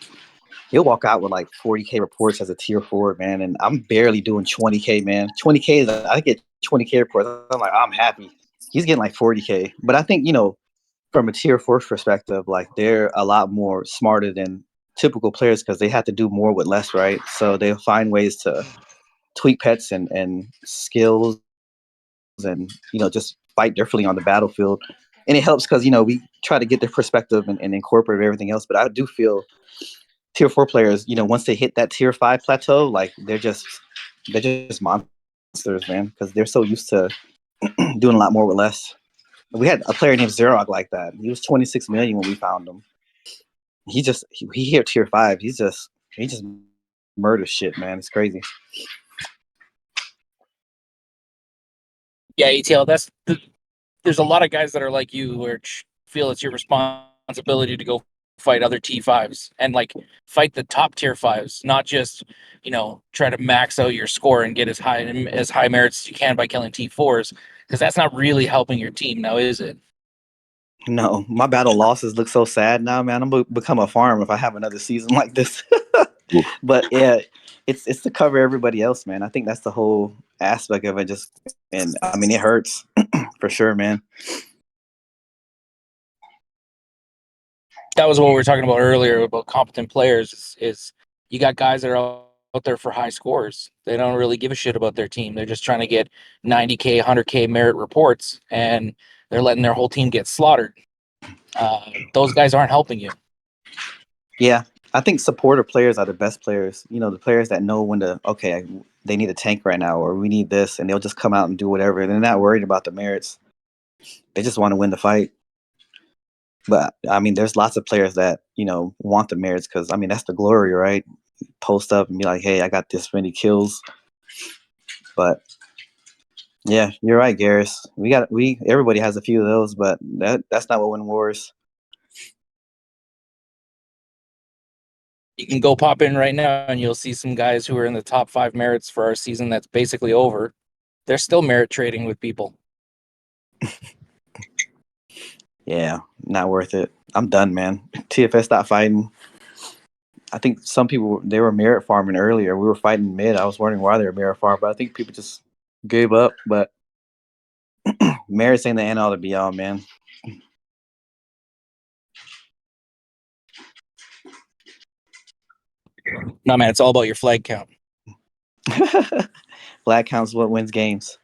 He'll walk out with like 40K reports as a tier 4, man, and I'm barely doing 20K, man. 20K is I get 20K reports. I'm like, I'm happy. He's getting like 40K, but I think from a tier 4 perspective, like they're a lot more smarter than typical players because they have to do more with less, right? So they'll find ways to tweak pets and skills and just fight differently on the battlefield. And it helps because we try to get their perspective and incorporate everything else. But I do feel tier 4 players, once they hit that tier 5 plateau, like they're just monsters, man, because they're so used to doing a lot more with less. We had a player named Zerog like that. He was 26 million when we found him. He hit tier 5. He just murders shit, man. It's crazy. Yeah, ETL. There's a lot of guys that are like you, who feel it's your responsibility to go fight other T5s and like fight the top tier 5s, not just try to max out your score and get as high merits as you can by killing T4s, because that's not really helping your team now, is it? No, my battle losses look so sad now, man. I'm gonna become a farm if I have another season like this. But yeah, it's to cover everybody else, man. I think that's the whole aspect of it. And I mean, it hurts for sure, man. That was what we were talking about earlier about competent players. Is you got guys that are out there for high scores. They don't really give a shit about their team. They're just trying to get 90K, 100K merit reports, and they're letting their whole team get slaughtered. Those guys aren't helping you. Yeah, I think supporter players are the best players. The players that know when they need a tank right now, or we need this, and they'll just come out and do whatever. They're not worried about the merits. They just want to win the fight. But I mean, there's lots of players that want the merits because I mean that's the glory, right? Post up and be like, "Hey, I got this many kills." But yeah, you're right, Garrus. Everybody has a few of those, but that's not what wins wars. You can go pop in right now and you'll see some guys who are in the top 5 merits for our season that's basically over. They're still merit trading with people. Yeah, not worth it. I'm done, man. TFS stopped fighting. I think some people, they were merit farming earlier. We were fighting mid. I was wondering why they were merit farming, but I think people just gave up. But merits ain't the end all to be all, man. No, man, it's all about your flag count. Flag counts what wins games.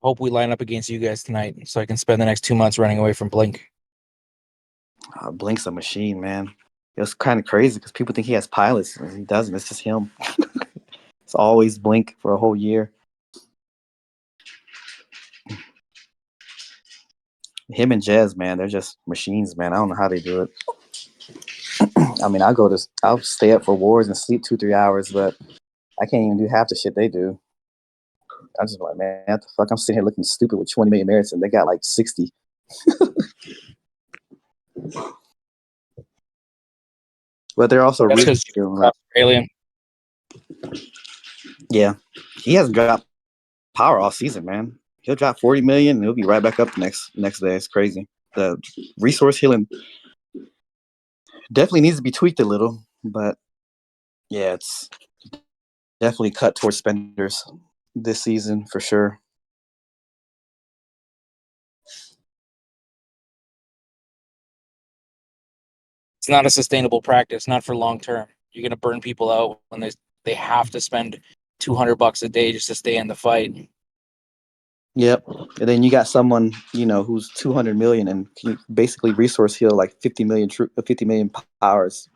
Hope we line up against you guys tonight so I can spend the next 2 months running away from Blink. Blink's a machine, man. It was kind of crazy because people think he has pilots. And he doesn't. It's just him. It's always Blink for a whole year. Him and Jez, man, they're just machines, man. I don't know how they do it. I mean, I'll stay up for wars and sleep 2-3 hours, but I can't even do half the shit they do. I'm just like, man, what the fuck? I'm sitting here looking stupid with 20 million merits, and they got like 60. But they're also That's really because Alien. Yeah, he hasn't dropped power all season, man. He'll drop 40 million, and he'll be right back up the next day. It's crazy. The resource healing definitely needs to be tweaked a little, but yeah, it's definitely cut towards spenders. this season for sure. It's not a sustainable practice, not for long term. You're gonna burn people out when they have to spend $200 a day just to stay in the fight. Yep. And then you got someone, who's 200 million and can basically resource heal like 50 million powers.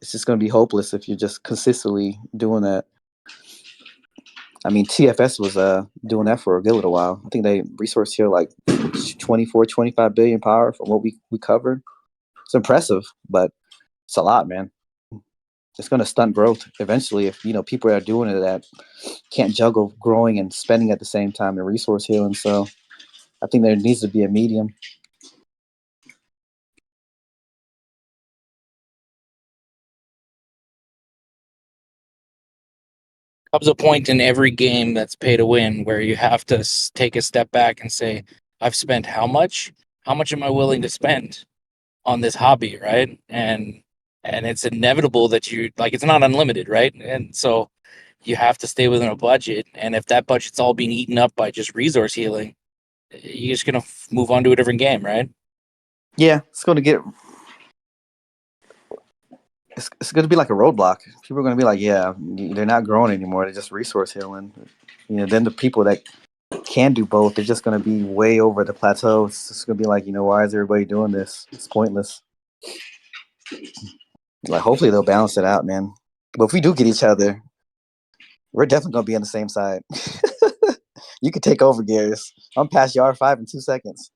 It's just going to be hopeless if you're just consistently doing that. I mean, TFS was doing that for a good little while. I think they resource heal like 24, 25 billion power from what we covered. It's impressive, but it's a lot, man. It's going to stunt growth eventually if, people are doing it that can't juggle growing and spending at the same time and resource healing. So I think there needs to be a medium. Comes a point in every game that's pay to win where you have to take a step back and say, I've spent how much? How much am I willing to spend on this hobby, right? And it's inevitable that it's not unlimited, right? And so you have to stay within a budget. And if that budget's all being eaten up by just resource healing, you're just gonna move on to a different game, right? Yeah, it's going to get. It's going to be like a roadblock. People are going to be like, yeah, they're not growing anymore. They're just resource healing. Then the people that can do both, they're just going to be way over the plateau. It's just going to be like, why is everybody doing this? It's pointless. Like, hopefully they'll balance it out, man. But if we do get each other, we're definitely going to be on the same side. You could take over, Garrus. I'm past your R5 in 2 seconds.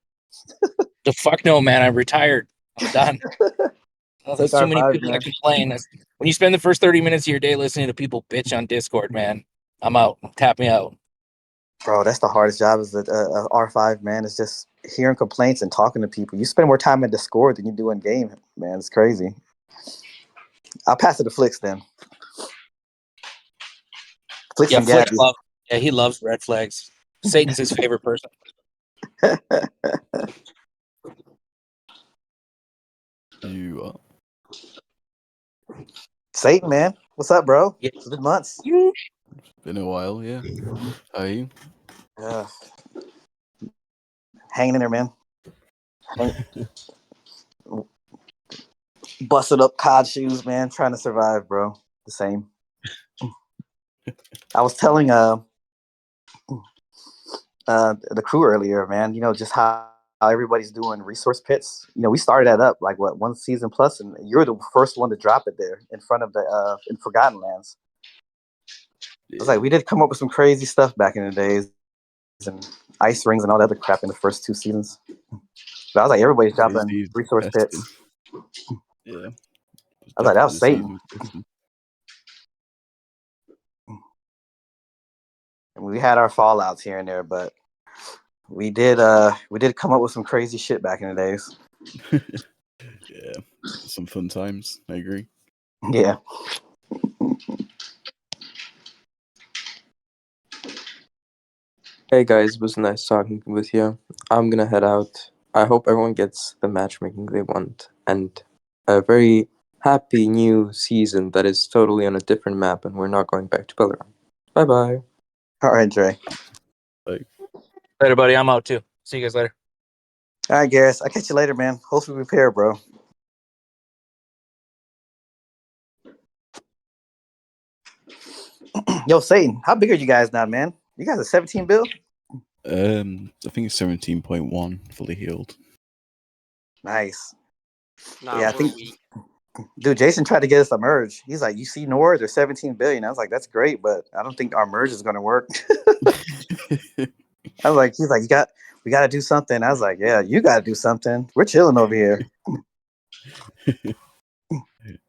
The fuck no, man. I'm retired. I'm done. There's too many R5, people man. that complain. When you spend the first 30 minutes of your day listening to people bitch on Discord, man, I'm out. Tap me out. Bro, that's the hardest job as a R5, man. It's just hearing complaints and talking to people. You spend more time in Discord than you do in game, man. It's crazy. I'll pass it to Flix then. Flix Yeah, and Gabby. he loves red flags. Satan's his favorite person. You are. Satan, man. What's up, bro? Yeah. It's been months. Been a while, yeah. How are you? Hanging in there, man. Busted up COD shoes, man. Trying to survive, bro. The same. I was telling the crew earlier, man, just how everybody's doing resource pits. We started that up like one season plus, and you're the first one to drop it there in front of the in Forgotten Lands. Yeah. It's like we did come up with some crazy stuff back in the days, and ice rings and all that other crap in the first 2 seasons. But I was like, everybody's dropping resource pits. Yeah. I was like, that was Satan. And we had our fallouts here and there, but we did come up with some crazy shit back in the days. Yeah, some fun times. I agree. Yeah. Hey guys, it was nice talking with you. I'm gonna head out. I hope everyone gets the matchmaking they want and a very happy new season that is totally on a different map and we're not going back to Belleron. Bye bye. All right, Dre. Like, Later, buddy. I'm out too. See you guys later. All right, Garrus. I'll catch you later, man. Hopefully we pair, bro. Yo, Satan, how big are you guys now, man? You guys are 17 build? I think it's 17.1 fully healed. Nice. Nah, Yeah, I we're think, weak. dude, Jason tried to get us a merge. He's like, you see Nord, they're 17 billion. I was like, that's great, but I don't think our merge is going to work. I was like, he's like, we got to do something. I was like, yeah, you got to do something. We're chilling over here.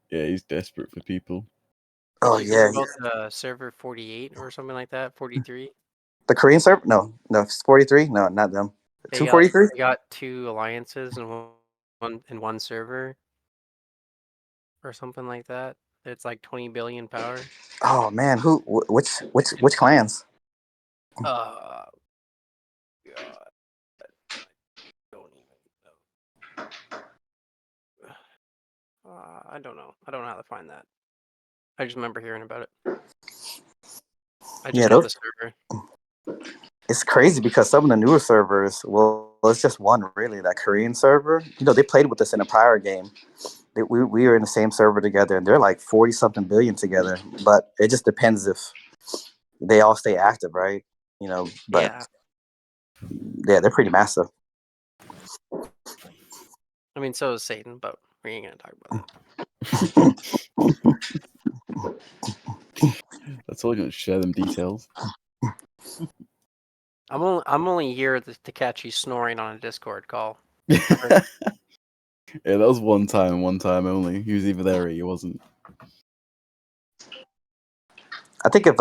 Yeah, he's desperate for people. Oh, You hear yeah. about server 48 or something like that? 43? The Korean server? No, it's 43. No, not them. They 243. got 2 alliances in one server or something like that. It's like 20 billion power. Oh man, which clans? God, I don't even know. I don't know. I don't know how to find that. I just remember hearing about it. I just know the server. It's crazy because some of the newer servers, well, it's just one really, that Korean server. They played with us in a Pyre game. We were in the same server together, and they're like 40 something billion together. But it just depends if they all stay active, right? But yeah, they're pretty massive. I mean, so is Satan, but we ain't gonna talk about that. That's all gonna share them details. I'm only here to catch you snoring on a Discord call. Yeah, that was one time only. He was either there or he wasn't. I think if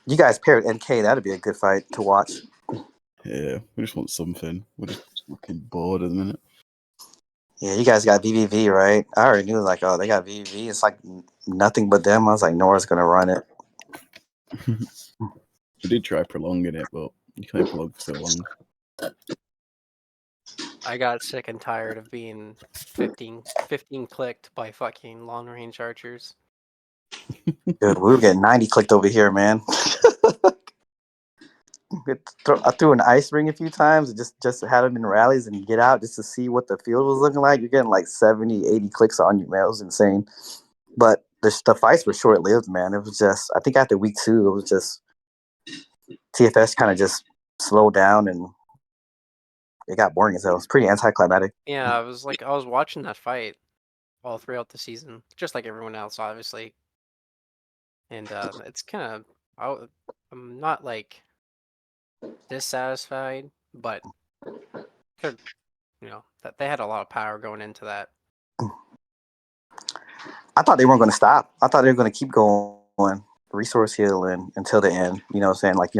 you guys paired NK, that'd be a good fight to watch. Yeah, we just want something. We're just fucking bored at the minute. Yeah, you guys got VVV, right? I already knew, like, oh, they got VVV. It's like nothing but them. I was like, Nora's gonna run it. We did try prolonging it, but you can't prolong for so long. I got sick and tired of being 15 clicked by fucking long range archers. Dude, we were getting 90 clicked over here, man. I threw an ice ring a few times and just had them in rallies and get out just to see what the field was looking like. You're getting like 70, 80 clicks on you, man. It was insane. But the fights were short-lived, man. It was just, I think after week 2, it was just TFS kind of just slowed down and it got boring as hell. It was pretty anticlimactic. Yeah, I was watching that fight all throughout the season, just like everyone else, obviously. And it's kind of, I'm not like dissatisfied, but could, that they had a lot of power going into that. I thought they weren't going to stop. I thought they were going to keep going, resource healing until the end. You know what I'm saying? Like,